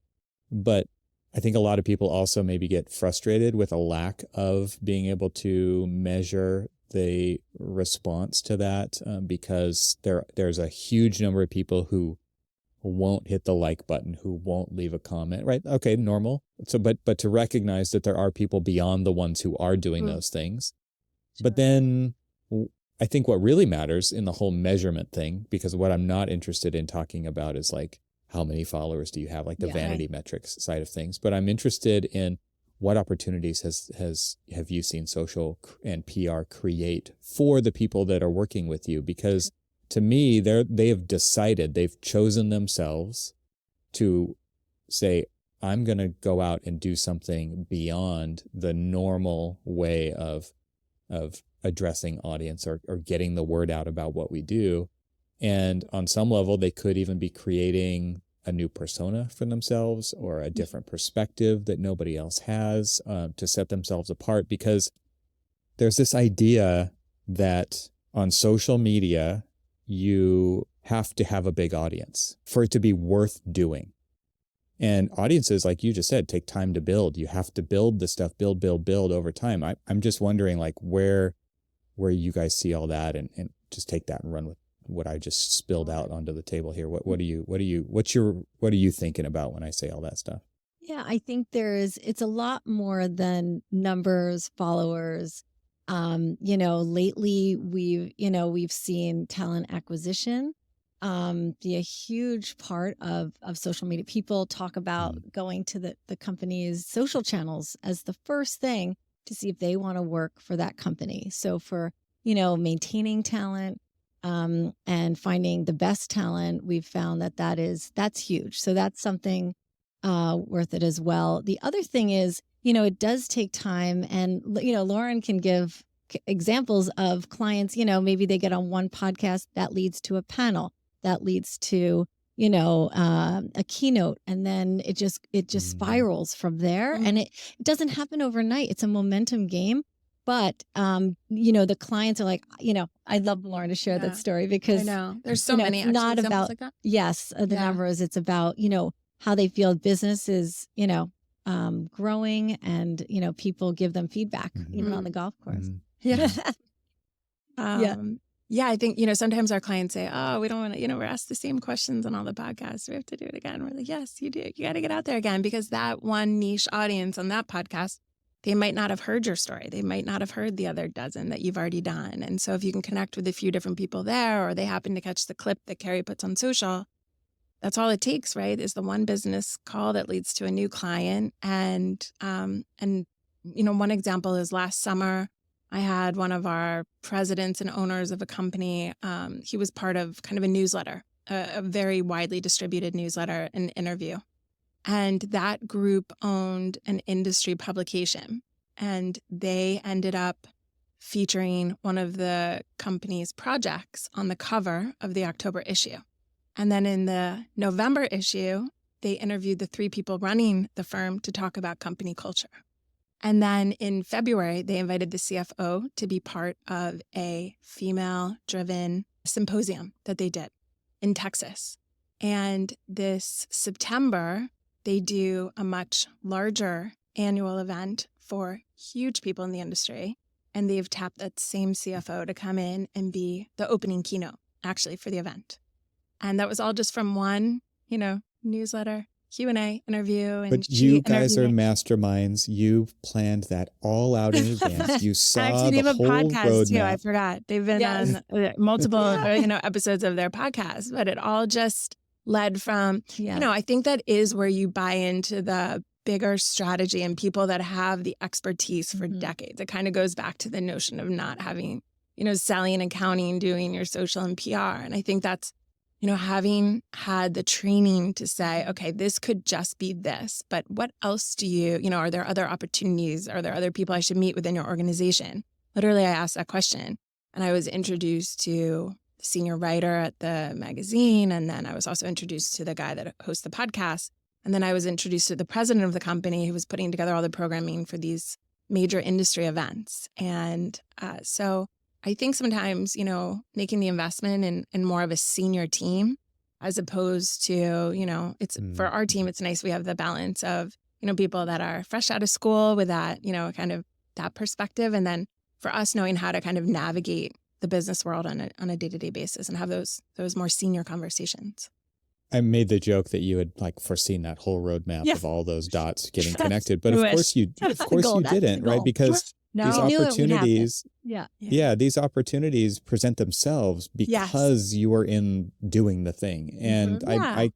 [SPEAKER 1] But I think a lot of people also maybe get frustrated with a lack of being able to measure the response to that because there's a huge number of people who won't hit the like button, who won't leave a comment, right? Okay, normal. So, but to recognize that there are people beyond the ones who are doing those things. Sure. But then I think what really matters in the whole measurement thing, because what I'm not interested in talking about is like, how many followers do you have, like the vanity metrics side of things. But I'm interested in what opportunities have you seen social and PR create for the people that are working with you? Because to me, they have decided, they've chosen themselves to say, I'm going to go out and do something beyond the normal way of addressing audience or getting the word out about what we do. And on some level, they could even be creating a new persona for themselves or a different perspective that nobody else has to set themselves apart. Because there's this idea that on social media, you have to have a big audience for it to be worth doing. And audiences, like you just said, take time to build. You have to build the stuff, build over time. I'm just wondering like where you guys see all that and just take that and run with what I just spilled out onto the table here. What are you thinking about when I say all that stuff?
[SPEAKER 3] Yeah, I think it's a lot more than numbers, followers. Lately we've seen talent acquisition be a huge part of social media. People talk about going to the company's social channels as the first thing to see if they want to work for that company. So for, maintaining talent, and finding the best talent, we've found that's huge. So that's something worth it as well. The other thing is, it does take time, and Lauren can give examples of clients. Maybe they get on one podcast that leads to a panel, that leads to a keynote, and then it just spirals from there. And it doesn't happen overnight. It's a momentum game. But, the clients are like, I'd love Lauren to share that story because
[SPEAKER 2] I know there's so many
[SPEAKER 3] it's not
[SPEAKER 2] examples
[SPEAKER 3] about,
[SPEAKER 2] like that.
[SPEAKER 3] the numbers. It's about, how they feel business is, growing, and, people give them feedback, even on the golf course.
[SPEAKER 2] Yeah.
[SPEAKER 3] Yeah.
[SPEAKER 2] Yeah, I think, sometimes our clients say, oh, we don't want to, we're asked the same questions on all the podcasts. We have to do it again. We're like, yes, you do. You got to get out there again, because that one niche audience on that podcast, they might not have heard your story. They might not have heard the other dozen that you've already done. And so if you can connect with a few different people there, or they happen to catch the clip that Carey puts on social, that's all it takes, right? Is the one business call that leads to a new client. And one example is last summer, I had one of our presidents and owners of a company. He was part of kind of a newsletter, a very widely distributed newsletter, an interview. And that group owned an industry publication. And they ended up featuring one of the company's projects on the cover of the October issue. And then in the November issue, they interviewed the 3 people running the firm to talk about company culture. And then in February, they invited the CFO to be part of a female-driven symposium that they did in Texas. And this September, they do a much larger annual event for huge people in the industry. And they've tapped that same CFO to come in and be the opening keynote, actually, for the event. And that was all just from one, newsletter, Q&A interview. And
[SPEAKER 1] but you guys are masterminds. You planned that all out in advance. You saw the whole roadmap.
[SPEAKER 2] Too. I forgot. They've been on multiple, episodes of their podcast, but it all just led from, I think that is where you buy into the bigger strategy and people that have the expertise for decades. It kind of goes back to the notion of not having, Sally in accounting doing your social and PR. And I think that's, having had the training to say, okay, this could just be this, but what else do you, are there other opportunities? Are there other people I should meet within your organization? Literally, I asked that question, and I was introduced to the senior writer at the magazine. And then I was also introduced to the guy that hosts the podcast. And then I was introduced to the president of the company who was putting together all the programming for these major industry events. And so I think sometimes, making the investment in more of a senior team, as opposed to, it's for our team, it's nice we have the balance of, people that are fresh out of school with that, kind of that perspective. And then for us, knowing how to kind of navigate the business world on a day-to-day basis and have those more senior conversations.
[SPEAKER 1] I made the joke that you had foreseen that whole roadmap of all those dots getting connected, but of course you didn't, right? Because these opportunities, these opportunities present themselves because you are in doing the thing. And I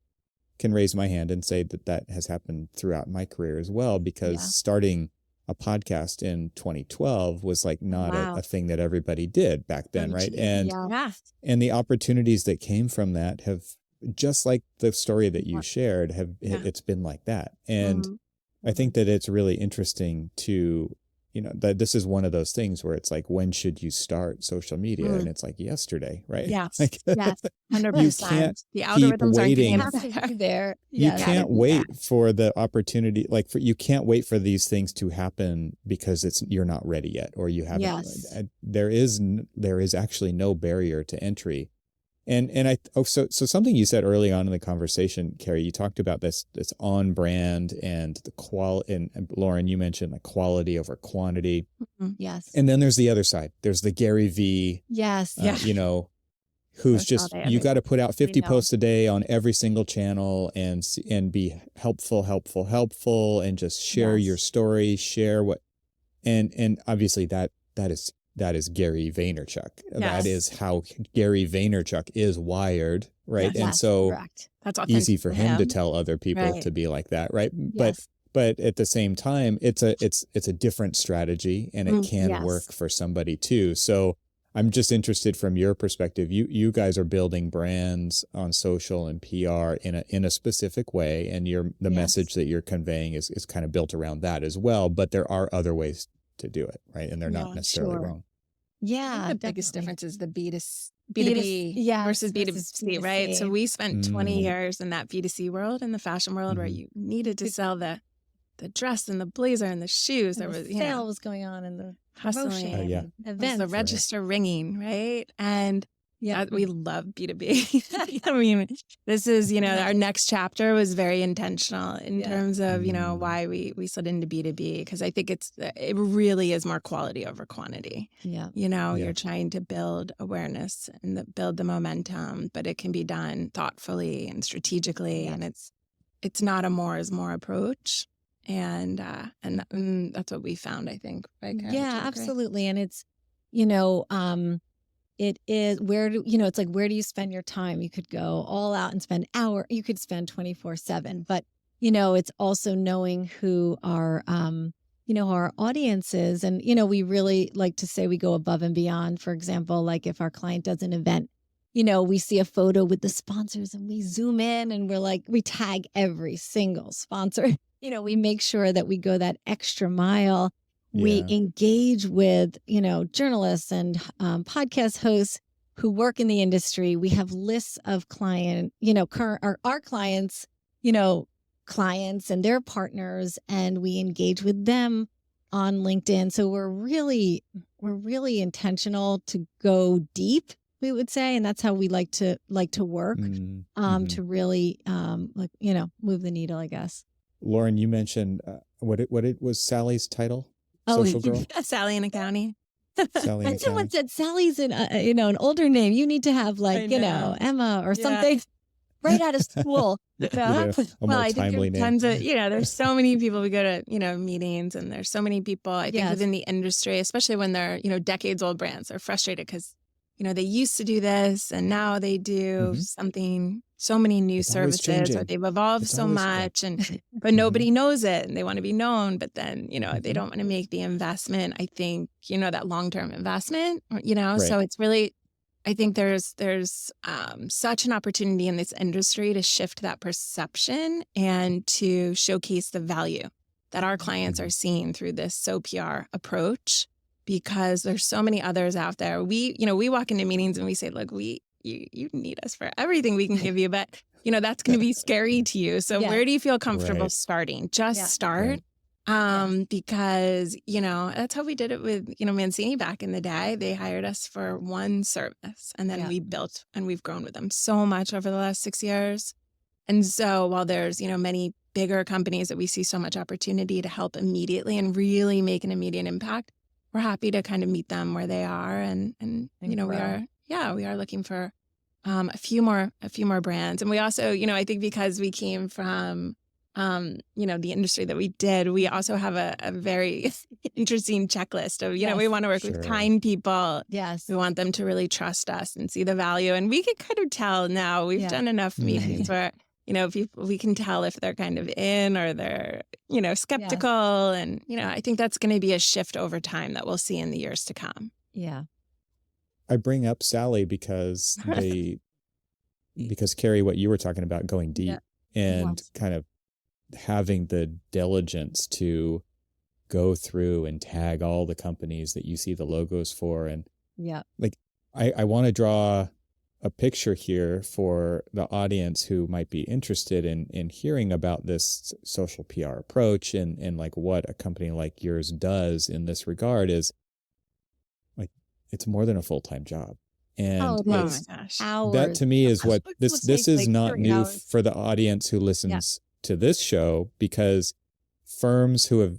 [SPEAKER 1] can raise my hand and say that has happened throughout my career as well, because starting a podcast in 2012 was not a thing that everybody did back then, right? And the opportunities that came from that have, just like the story that you shared, it's been like that. And I think that it's really interesting to, that this is one of those things where it's when should you start social media? And it's yesterday, right?
[SPEAKER 2] Yes.
[SPEAKER 1] Yes.
[SPEAKER 2] 100%. The algorithms aren't getting there.
[SPEAKER 1] You can't wait for the opportunity. You can't wait for these things to happen because you're not ready yet, or you haven't. There is actually no barrier to entry. And so something you said early on in the conversation, Carey, you talked about this on brand and the quality, and Lauren, you mentioned quality over quantity.
[SPEAKER 3] Yes.
[SPEAKER 1] And then there's the other side. There's the Gary V.
[SPEAKER 3] Yes.
[SPEAKER 1] Who's just, you got to put out 50 posts a day on every single channel and be helpful, and just share your story, share what, and obviously that is Gary Vaynerchuk. Yes. That is how Gary Vaynerchuk is wired, right? Yes, and so
[SPEAKER 2] that's
[SPEAKER 1] easy for him to tell other people to be like that, right? Yes. But at the same time, it's a different strategy, and it can work for somebody too. So I'm just interested from your perspective. You guys are building brands on social and PR in a specific way, and the message that you're conveying is kind of built around that as well. But there are other ways to do it, right? And they're not necessarily wrong.
[SPEAKER 3] Yeah,
[SPEAKER 2] the biggest difference is the B2B versus B2C, right? So we spent 20 years in that B2C world, in the fashion world, where you needed to sell the dress and the blazer and the shoes. There was
[SPEAKER 3] sale was going on, and the
[SPEAKER 2] hustling,
[SPEAKER 3] events,
[SPEAKER 2] the register ringing, right? And
[SPEAKER 3] Yeah.
[SPEAKER 2] We love B2B. I mean, this is, our next chapter was very intentional in terms of, why we slid into B2B, because I think it really is more quality over quantity.
[SPEAKER 3] Yeah.
[SPEAKER 2] You're trying to build awareness and build the momentum, but it can be done thoughtfully and strategically. And it's not a more is more approach. And that's what we found, I think. Right, Carey?
[SPEAKER 3] Yeah, absolutely. And it's, it is it's like, where do you spend your time? You could go all out and spend you could spend 24/7, but it's also knowing who our audience is. And, we really like to say we go above and beyond. For example, like if our client does an event, we see a photo with the sponsors and we zoom in and we tag every single sponsor. We make sure that we go that extra mile. We engage with, journalists and podcast hosts who work in the industry. We have lists of our clients, clients and their partners, and we engage with them on LinkedIn. So we're really intentional to go deep, we would say, and that's how we like to work to really move the needle, I guess.
[SPEAKER 1] Lauren, you mentioned what it was Sally's title.
[SPEAKER 2] Oh,
[SPEAKER 1] Social girl?
[SPEAKER 2] Sally in accounting.
[SPEAKER 1] Sally in
[SPEAKER 3] And someone
[SPEAKER 1] accounting.
[SPEAKER 3] said Sally's an older name. You need to have Emma or something right out of school.
[SPEAKER 1] A more
[SPEAKER 2] I think
[SPEAKER 1] timely
[SPEAKER 2] there's
[SPEAKER 1] name.
[SPEAKER 2] tons of, there's so many people we go to, meetings, and there's so many people, I think, within the industry, especially when they're, decades old brands, they're frustrated because, they used to do this and now they do something, so many new services, or they've evolved so much, but nobody knows it and they want to be known, but then, they don't want to make the investment. I think, that long-term investment, so it's really, I think there's such an opportunity in this industry to shift that perception and to showcase the value that our clients are seeing through this SOPR approach, because there's so many others out there. We walk into meetings and we say, look, you need us for everything we can give you, but that's going to be scary to you. So where do you feel comfortable starting? Just start. Because, that's how we did it with, Mancini back in the day. They hired us for one service, and then we built and we've grown with them so much over the last 6 years. And so while there's, many bigger companies that we see so much opportunity to help immediately and really make an immediate impact, we're happy to kind of meet them where they are. And we are looking for a few more brands. And we also, I think because we came from the industry that we did, we also have a very interesting checklist of, we want to work with kind people.
[SPEAKER 3] Yes.
[SPEAKER 2] We want them to really trust us and see the value. And we can kind of tell now, we've done enough meetings where, people, we can tell if they're kind of in or they're, skeptical. And, I think that's going to be a shift over time that we'll see in the years to come.
[SPEAKER 3] Yeah.
[SPEAKER 1] I bring up Sally because because Carey, what you were talking about, going deep and kind of having the diligence to go through and tag all the companies that you see the logos for. And I want to draw a picture here for the audience who might be interested in hearing about this social PR approach and like what a company like yours does in this regard is like, it's more than a full-time job. And
[SPEAKER 2] oh my gosh.
[SPEAKER 3] Hours.
[SPEAKER 1] that to me is what this is not new
[SPEAKER 3] hours.
[SPEAKER 1] For the audience who listens to this show, because firms who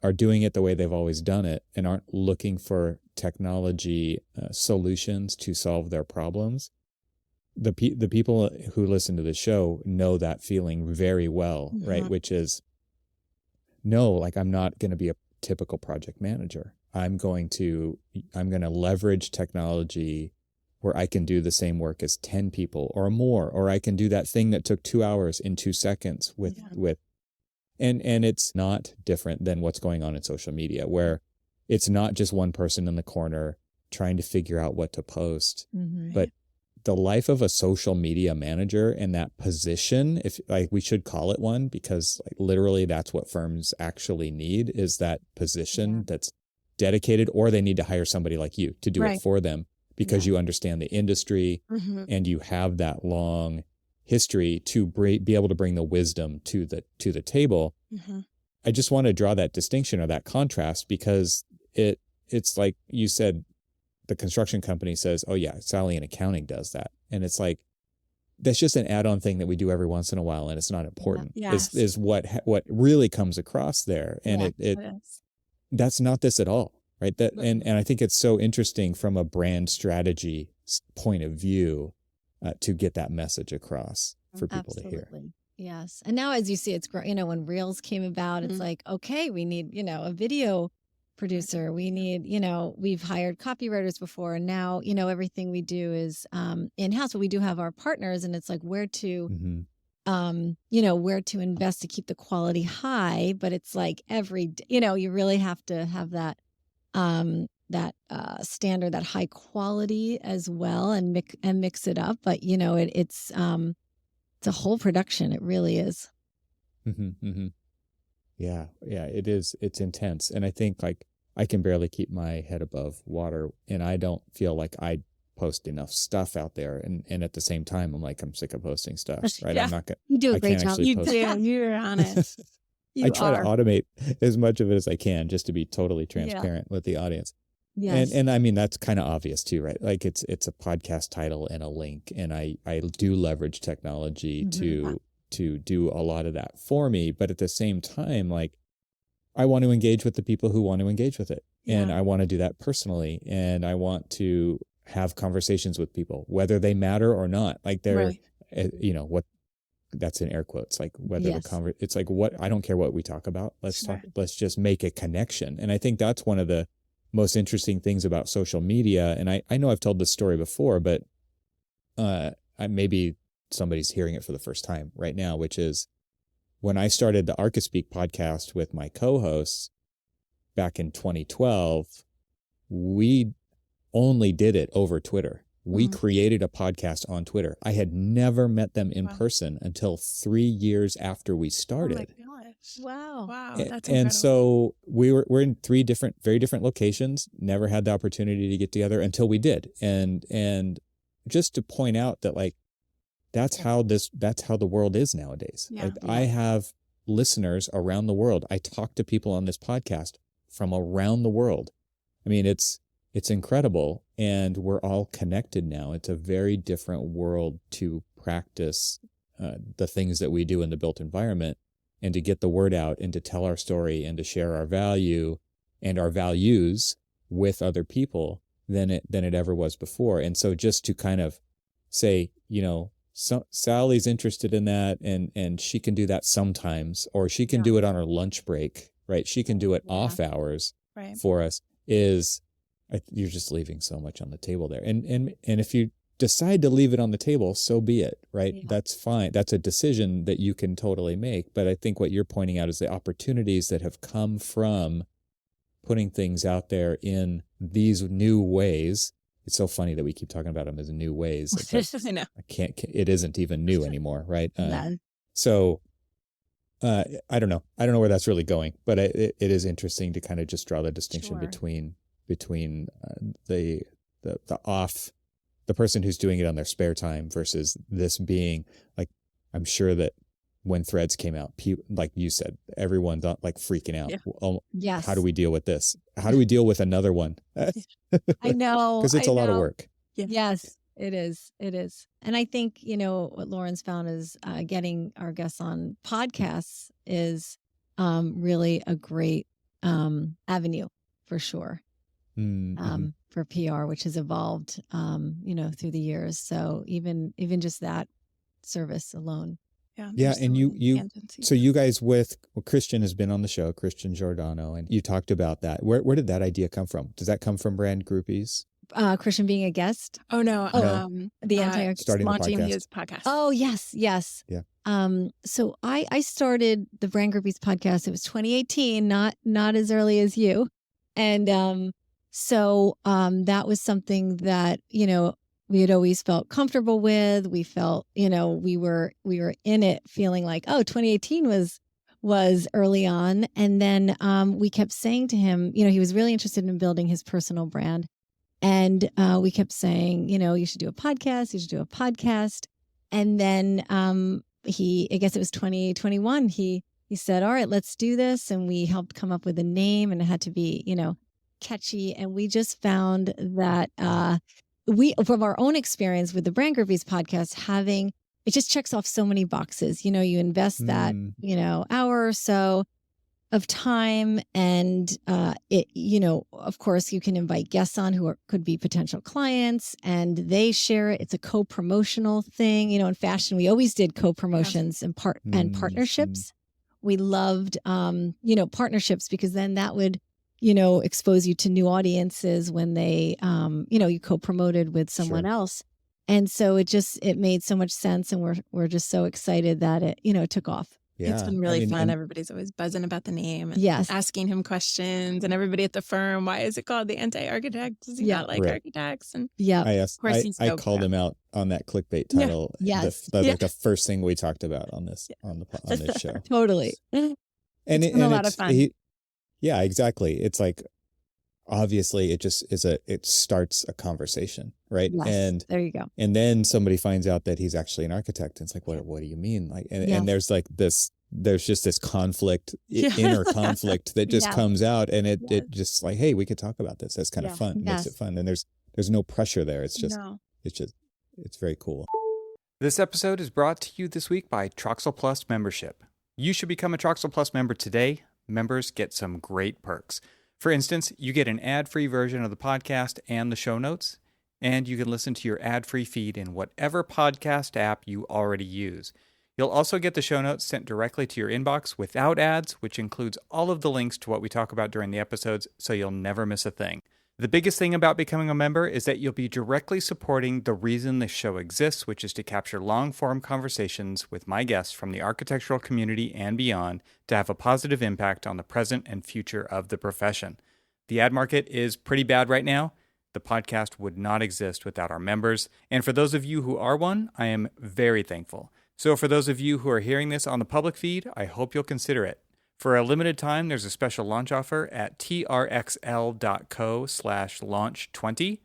[SPEAKER 1] are doing it the way they've always done it and aren't looking for technology solutions to solve their problems. The people who listen to the show know that feeling very well, right? Which is, no, like I'm not going to be a typical project manager. I'm going to leverage technology where I can do the same work as 10 people or more, or I can do that thing that took 2 hours in 2 seconds and it's not different than what's going on in social media, where it's not just one person in the corner trying to figure out what to post, but the life of a social media manager and that position, if like we should call it one, because like literally that's what firms actually need, is that position that's dedicated, or they need to hire somebody like you to do it for them, because you understand the industry and you have that long history to be able to bring the wisdom to the table. I just want to draw that distinction or that contrast, because it's like you said, the construction company says, oh yeah, Sally in accounting does that. And it's like, that's just an add-on thing that we do every once in a while, and it's not important.
[SPEAKER 2] Yes.
[SPEAKER 1] Is what really comes across there. And
[SPEAKER 3] Yeah,
[SPEAKER 1] it
[SPEAKER 2] is.
[SPEAKER 1] that's not this at all, right? That and I think it's so interesting from a brand strategy point of view to get that message across for people to hear.
[SPEAKER 3] Absolutely. Yes. And now, as you see, it's great. When Reels came about, it's like, okay, we need, a video producer. We need, we've hired copywriters before, and now, everything we do is in-house, but we do have our partners, and it's like where to, where to invest to keep the quality high. But it's like you really have to have that, standard, that high quality as well, and mix it up. But, it's a whole production. It really is.
[SPEAKER 1] Yeah, it is. It's intense. And I think like I can barely keep my head above water, and I don't feel like I post enough stuff out there. And at the same time, I'm like, I'm sick of posting stuff, right?
[SPEAKER 2] Yeah.
[SPEAKER 1] I'm not going
[SPEAKER 3] You do a
[SPEAKER 1] I
[SPEAKER 3] great
[SPEAKER 1] can't
[SPEAKER 3] job.
[SPEAKER 1] actually
[SPEAKER 2] You
[SPEAKER 1] post.
[SPEAKER 2] do. You're on it.
[SPEAKER 1] I try to automate as much of it as I can just to be totally transparent with the audience.
[SPEAKER 3] Yes.
[SPEAKER 1] And I mean, that's kind of obvious too, right? Like it's a podcast title and a link. And I do leverage technology to do a lot of that for me. But at the same time, like I want to engage with the people who want to engage with it. And I want to do that personally. And I want to have conversations with people, whether they matter or not. Like they're, what that's in air quotes, like whether it's like what, I don't care what we talk about. Let's just make a connection. And I think that's one of the most interesting things about social media. And I know I've told this story before, but maybe somebody's hearing it for the first time right now, which is when I started the ArcaSpeak podcast with my co-hosts back in 2012, we only did it over Twitter. We created a podcast on Twitter. I had never met them in person until 3 years after we started.
[SPEAKER 2] Oh my gosh.
[SPEAKER 3] Wow.
[SPEAKER 2] Wow. That's incredible.
[SPEAKER 1] And so we're in three very different locations, never had the opportunity to get together until we did. And just to point out that like, that's how the world is nowadays.
[SPEAKER 2] Yeah.
[SPEAKER 1] Like I have listeners around the world. I talk to people on this podcast from around the world. I mean, it's incredible, and we're all connected now. It's a very different world to practice the things that we do in the built environment, and to get the word out, and to tell our story, and to share our value and our values with other people than it ever was before. And so just to kind of say, Sally's interested in that, and she can do that sometimes, or she can do it on her lunch break, right? She can do it off hours for us. You're just leaving so much on the table there. And if you decide to leave it on the table, so be it, right? Yeah. That's fine. That's a decision that you can totally make. But I think what you're pointing out is the opportunities that have come from putting things out there in these new ways. It's so funny that we keep talking about them as new ways.
[SPEAKER 2] I know.
[SPEAKER 1] It isn't even new anymore, right? So I don't know. I don't know where that's really going, but it is interesting to kind of just draw the distinction between the person who's doing it on their spare time versus this being like, I'm sure that when Threads came out, like you said, everyone's like freaking out.
[SPEAKER 2] Yeah.
[SPEAKER 1] Oh,
[SPEAKER 3] yes.
[SPEAKER 1] How do we deal with this? How do we deal with another one?
[SPEAKER 3] I know.
[SPEAKER 1] Because it's a lot of work.
[SPEAKER 2] Yeah.
[SPEAKER 3] Yes, it is. It is. And I think, what Lauren's found is getting our guests on podcasts is really a great avenue for sure. For PR, which has evolved, through the years. So even just that service alone.
[SPEAKER 1] Yeah. And you guys Christian has been on the show, Christian Giordano, and you talked about that. Where did that idea come from? Does that come from Brand Groupies?
[SPEAKER 3] Christian being a guest?
[SPEAKER 2] Oh, no.
[SPEAKER 3] The
[SPEAKER 2] launching his podcast.
[SPEAKER 3] Oh, yes. Yeah. So I started the Brand Groupies podcast. It was 2018, not as early as you. And so that was something that, we had always felt comfortable with. We felt, we were in it feeling like, 2018 was early on. And then we kept saying to him, he was really interested in building his personal brand. And we kept saying, you should do a podcast. And then I guess it was 2021, he said, all right, let's do this. And we helped come up with a name, and it had to be, catchy. And we just found that we, from our own experience with the Brand Groupies podcast, it just checks off so many boxes. You invest that, hour or so of time, and of course you can invite guests on who could be potential clients, and they share it. It's a co-promotional thing. In fashion, we always did co-promotions and partnerships. We loved, partnerships, because then that would, expose you to new audiences when they, you co-promoted with someone else. And so it made so much sense, and we're just so excited that it took off.
[SPEAKER 1] Yeah.
[SPEAKER 2] It's been really fun. Everybody's always buzzing about the name and asking him questions, and everybody at the firm, why is it called the Anti-Architect? Does he not like architects? And
[SPEAKER 1] I called him out on that clickbait title. Like the first thing we talked about on this show.
[SPEAKER 3] Totally.
[SPEAKER 2] And it's been a lot of fun.
[SPEAKER 1] Yeah, exactly. It's like, obviously it starts a conversation, right?
[SPEAKER 3] Yes,
[SPEAKER 1] and
[SPEAKER 3] there you go.
[SPEAKER 1] And then somebody finds out that he's actually an architect, and it's like, what do you mean? Like, and there's like there's just this conflict, inner conflict that just comes out, and it just like, hey, we could talk about this. That's kind of fun. Makes it fun. And there's no pressure there. It's just it's very cool.
[SPEAKER 4] This episode is brought to you this week by Troxel Plus membership. You should become a Troxel Plus member today. Members get some great perks. For instance, you get an ad-free version of the podcast and the show notes, and you can listen to your ad-free feed in whatever podcast app you already use. You'll also get the show notes sent directly to your inbox without ads, which includes all of the links to what we talk about during the episodes, so you'll never miss a thing. The biggest thing about becoming a member is that you'll be directly supporting the reason this show exists, which is to capture long-form conversations with my guests from the architectural community and beyond to have a positive impact on the present and future of the profession. The ad market is pretty bad right now. The podcast would not exist without our members. And for those of you who are one, I am very thankful. So for those of you who are hearing this on the public feed, I hope you'll consider it. For a limited time, there's a special launch offer at trxl.co/launch20.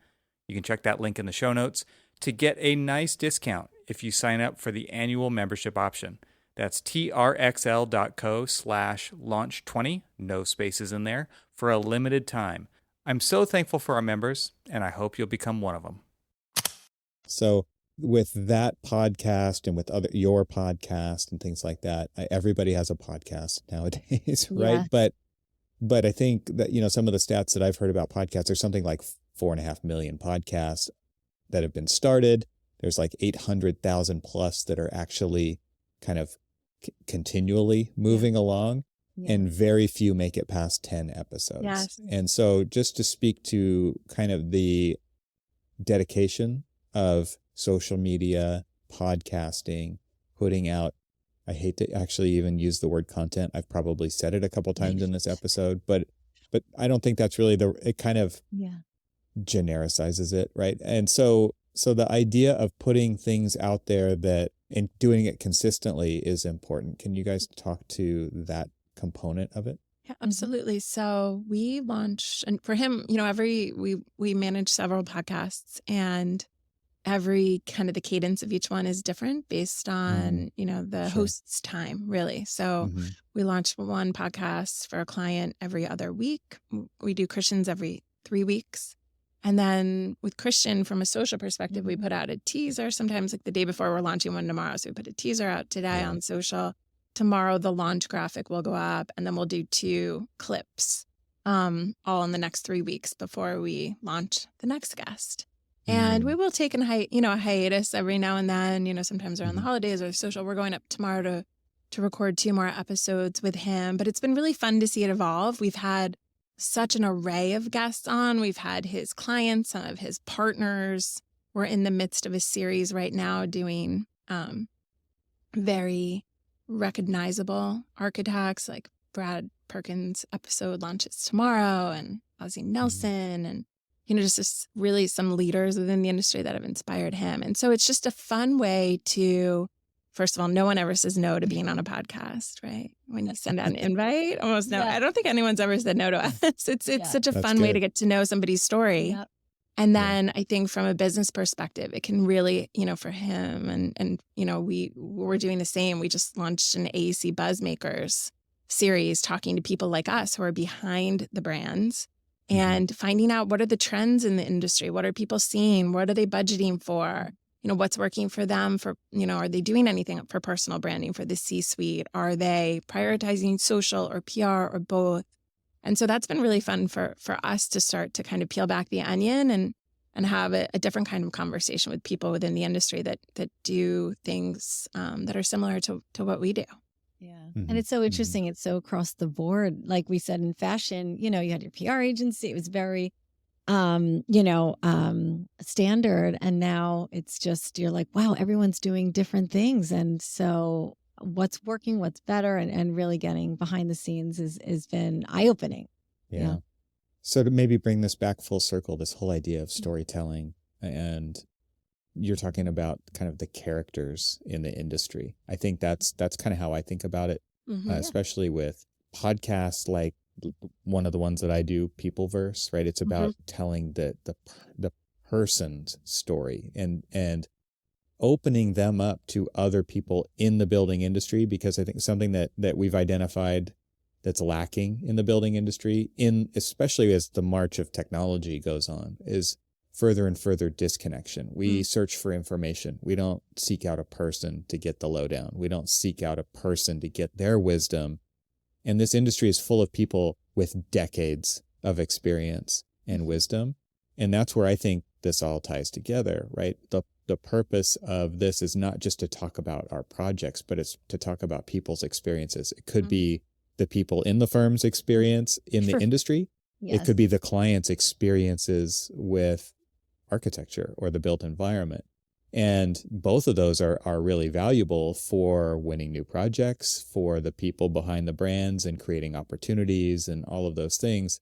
[SPEAKER 4] You can check that link in the show notes to get a nice discount if you sign up for the annual membership option. That's trxl.co/launch20, no spaces in there, for a limited time. I'm so thankful for our members, and I hope you'll become one of them.
[SPEAKER 1] So with that podcast and with your podcast and things like that, everybody has a podcast nowadays, right? But I think that, some of the stats that I've heard about podcasts, there's something like 4.5 million podcasts that have been started. There's like 800,000 plus that are actually kind of continually moving along, and very few make it past 10 episodes.
[SPEAKER 2] Yes.
[SPEAKER 1] And so just to speak to kind of the dedication of social media, podcasting, putting out, I hate to actually even use the word content. I've probably said it a couple times in this episode, but I don't think that's really it kind of genericizes it, right? And so the idea of putting things out there and doing it consistently is important. Can you guys talk to that component of it?
[SPEAKER 2] Yeah, absolutely. So we launched, and for him, we manage several podcasts, and every kind of the cadence of each one is different based on, the host's time, really. So we launched one podcast for a client every other week. We do Christians every 3 weeks. And then with Christian, from a social perspective, we put out a teaser sometimes like the day before. We're launching one tomorrow. So we put a teaser out today on social. Tomorrow, the launch graphic will go up, and then we'll do 2 clips all in the next 3 weeks before we launch the next guest. And we will take a hiatus every now and then, sometimes around the holidays or social. We're going up tomorrow to record 2 more episodes with him. But it's been really fun to see it evolve. We've had such an array of guests on. We've had his clients, some of his partners. We're in the midst of a series right now doing very recognizable architects, like Brad Perkins' episode launches tomorrow, and Ozzie Nelson, and just really some leaders within the industry that have inspired him. And so it's just a fun way to, first of all, no one ever says no to being on a podcast, right? When you send out an invite, almost no. I don't think anyone's ever said no to us. It's such a fun way to get to know somebody's story. Yep. And then I think from a business perspective, it can really, for him and we're doing the same. We just launched an AEC Buzzmakers series talking to people like us who are behind the brands and finding out what are the trends in the industry? What are people seeing? What are they budgeting for? What's working for them for, are they doing anything for personal branding for the C-suite? Are they prioritizing social or PR or both? And so that's been really fun for us to start to kind of peel back the onion and have a different kind of conversation with people within the industry that do things that are similar to what we do.
[SPEAKER 3] Yeah. And it's so interesting. It's so across the board. Like we said in fashion, you had your PR agency. It was very, standard. And now it's just, you're like, wow, everyone's doing different things. And so what's working, what's better, and really getting behind the scenes has been eye-opening.
[SPEAKER 1] Yeah. So to maybe bring this back full circle, this whole idea of storytelling, and you're talking about kind of the characters in the industry. I think that's kind of how I think about it, especially with podcasts like one of the ones that I do, Peopleverse, right? It's about telling the person's story and opening them up to other people in the building industry, because I think something that we've identified that's lacking in the building industry, especially as the march of technology goes on, is further and further disconnection. We search for information. We don't seek out a person to get the lowdown. We don't seek out a person to get their wisdom. And this industry is full of people with decades of experience and wisdom. And that's where I think this all ties together, right? The purpose of this is not just to talk about our projects, but it's to talk about people's experiences. It could be the people in the firm's experience in the industry. It could be the client's experiences with architecture or the built environment. And both of those are really valuable for winning new projects, for the people behind the brands and creating opportunities and all of those things.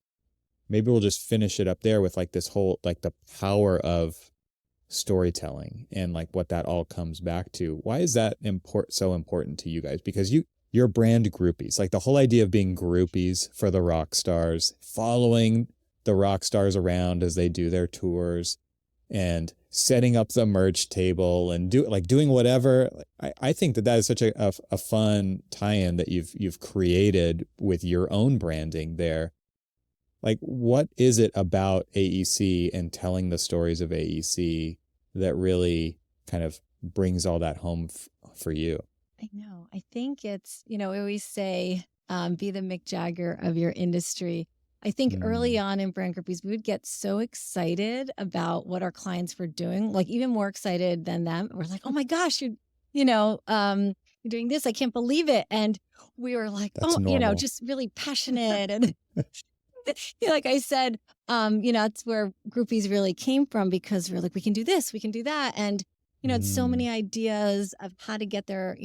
[SPEAKER 1] Maybe we'll just finish it up there with like this whole, like the power of storytelling and like what that all comes back to. Why is that so important to you guys? Because you're brand groupies, like the whole idea of being groupies for the rock stars, following the rock stars around as they do their tours and setting up the merch table and doing whatever. I think that is such a fun tie-in that you've created with your own branding there. Like, what is it about AEC and telling the stories of AEC that really kind of brings all that home for you?
[SPEAKER 3] I know. I think it's, we always say, be the Mick Jagger of your industry. I think early on in Brand Groupies, we would get so excited about what our clients were doing, like even more excited than them. We're like, oh my gosh, you're doing this. I can't believe it. And we were like,
[SPEAKER 1] That's normal.
[SPEAKER 3] Just really passionate. And like I said, that's where groupies really came from, because we're like, we can do this, we can do that. And, it's so many ideas of how to get their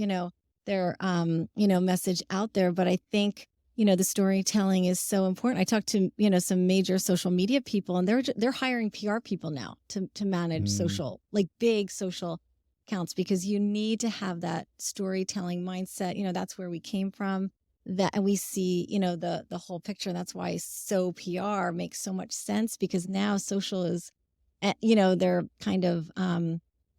[SPEAKER 3] message out there. But I think, the storytelling is so important. I talked to, some major social media people, and they're hiring PR people now to manage social, like big social accounts, because you need to have that storytelling mindset. That's where we came from. And we see, the whole picture. That's why PR makes so much sense, because now social is, they're kind of,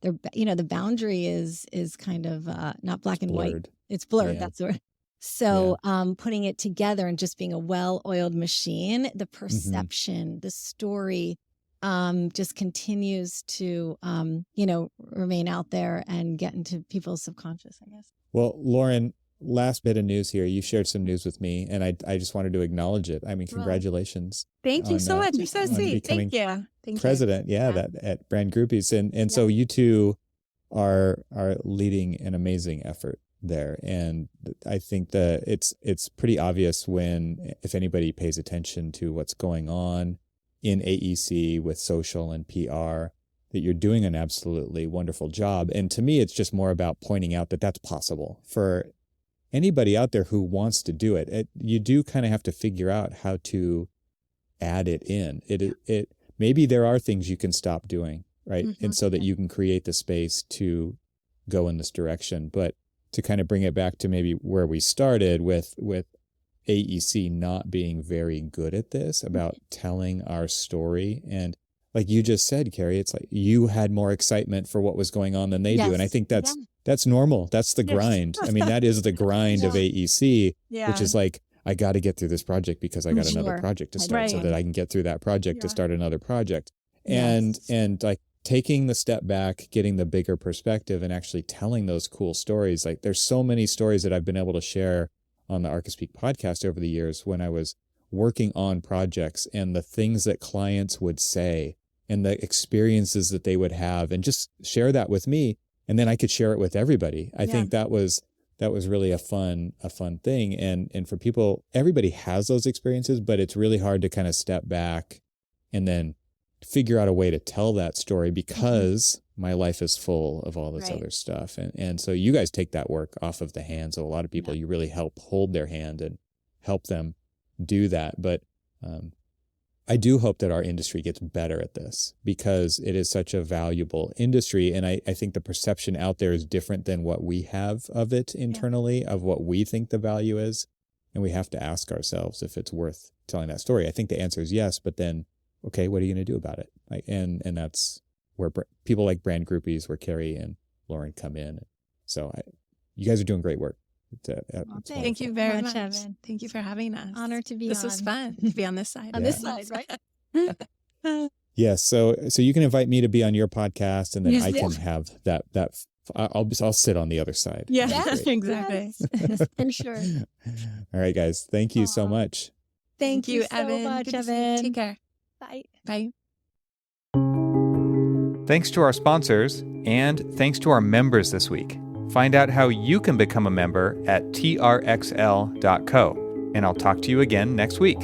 [SPEAKER 3] the boundary is kind of not black and
[SPEAKER 1] blurred.
[SPEAKER 3] white. It's blurred.
[SPEAKER 1] Yeah.
[SPEAKER 3] That's the word. So putting it together and just being a well-oiled machine, the perception, the story just continues to, remain out there and get into people's subconscious, I guess.
[SPEAKER 1] Well, Lauren, last bit of news here. You shared some news with me, and I just wanted to acknowledge it. I mean, congratulations.
[SPEAKER 2] Thank you so much. You're so sweet. Thank you.
[SPEAKER 1] President, that at Brand Groupies. And so you two are leading an amazing effort there. And I think that it's pretty obvious if anybody pays attention to what's going on in AEC with social and PR, that you're doing an absolutely wonderful job. And to me, it's just more about pointing out that that's possible for anybody out there who wants to do it. You do kind of have to figure out how to add it in. It maybe there are things you can stop doing, right? And so that you can create the space to go in this direction. But to kind of bring it back to maybe where we started with AEC not being very good at this, about telling our story. And like you just said, Carey, it's like you had more excitement for what was going on than they do. And I think that's normal. That's the grind. I mean, that is the grind of AEC, which is like, I got to get through this project because I got another
[SPEAKER 3] Sure.
[SPEAKER 1] project to start so
[SPEAKER 2] Right.
[SPEAKER 1] that I can get through that project to
[SPEAKER 2] Yeah.
[SPEAKER 1] start another project.
[SPEAKER 3] Yes.
[SPEAKER 1] And like taking the step back, getting the bigger perspective and actually telling those cool stories. Like there's so many stories that I've been able to share on the ArcaSpeak podcast over the years when I was working on projects and the things that clients would say and the experiences that they would have, and just share that with me. And then I could share it with everybody. I think that was really a fun thing. And for people, everybody has those experiences, but it's really hard to kind of step back and then figure out a way to tell that story because my life is full of all this
[SPEAKER 2] Right.
[SPEAKER 1] other stuff. And so you guys take that work off of the hands of a lot of people. You really help hold their hand and help them do that. But I do hope that our industry gets better at this because it is such a valuable industry. And I think the perception out there is different than what we have of it internally, of what we think the value is. And we have to ask ourselves if it's worth telling that story. I think the answer is yes, but then, okay, what are you going to do about it? And that's where people like Brand Groupies, where Carey and Lauren come in. So you guys are doing great work. It's
[SPEAKER 2] Thank you
[SPEAKER 3] wonderful.
[SPEAKER 2] very
[SPEAKER 3] Much,
[SPEAKER 2] much.
[SPEAKER 3] Evan.
[SPEAKER 2] Thank you for having us.
[SPEAKER 3] Honor to be
[SPEAKER 2] This
[SPEAKER 3] on.
[SPEAKER 2] was fun to be on this side.
[SPEAKER 3] On
[SPEAKER 1] Yeah.
[SPEAKER 3] this side, right?
[SPEAKER 1] Yes. So you can invite me to be on your podcast, and then
[SPEAKER 3] Yes,
[SPEAKER 1] I can
[SPEAKER 3] yes.
[SPEAKER 1] have that. I'll sit on the other side.
[SPEAKER 2] Yeah,
[SPEAKER 1] That'd be great.
[SPEAKER 2] exactly.
[SPEAKER 3] Yes. I'm sure.
[SPEAKER 1] All right, guys. Thank you so
[SPEAKER 3] Aw.
[SPEAKER 1] much.
[SPEAKER 3] Thank you so
[SPEAKER 2] Evan.
[SPEAKER 3] much,
[SPEAKER 2] Good to see you.
[SPEAKER 3] Evan.
[SPEAKER 2] Take care.
[SPEAKER 3] Bye.
[SPEAKER 2] Bye.
[SPEAKER 4] Thanks to our sponsors, and thanks to our members this week. Find out how you can become a member at trxl.co, and I'll talk to you again next week.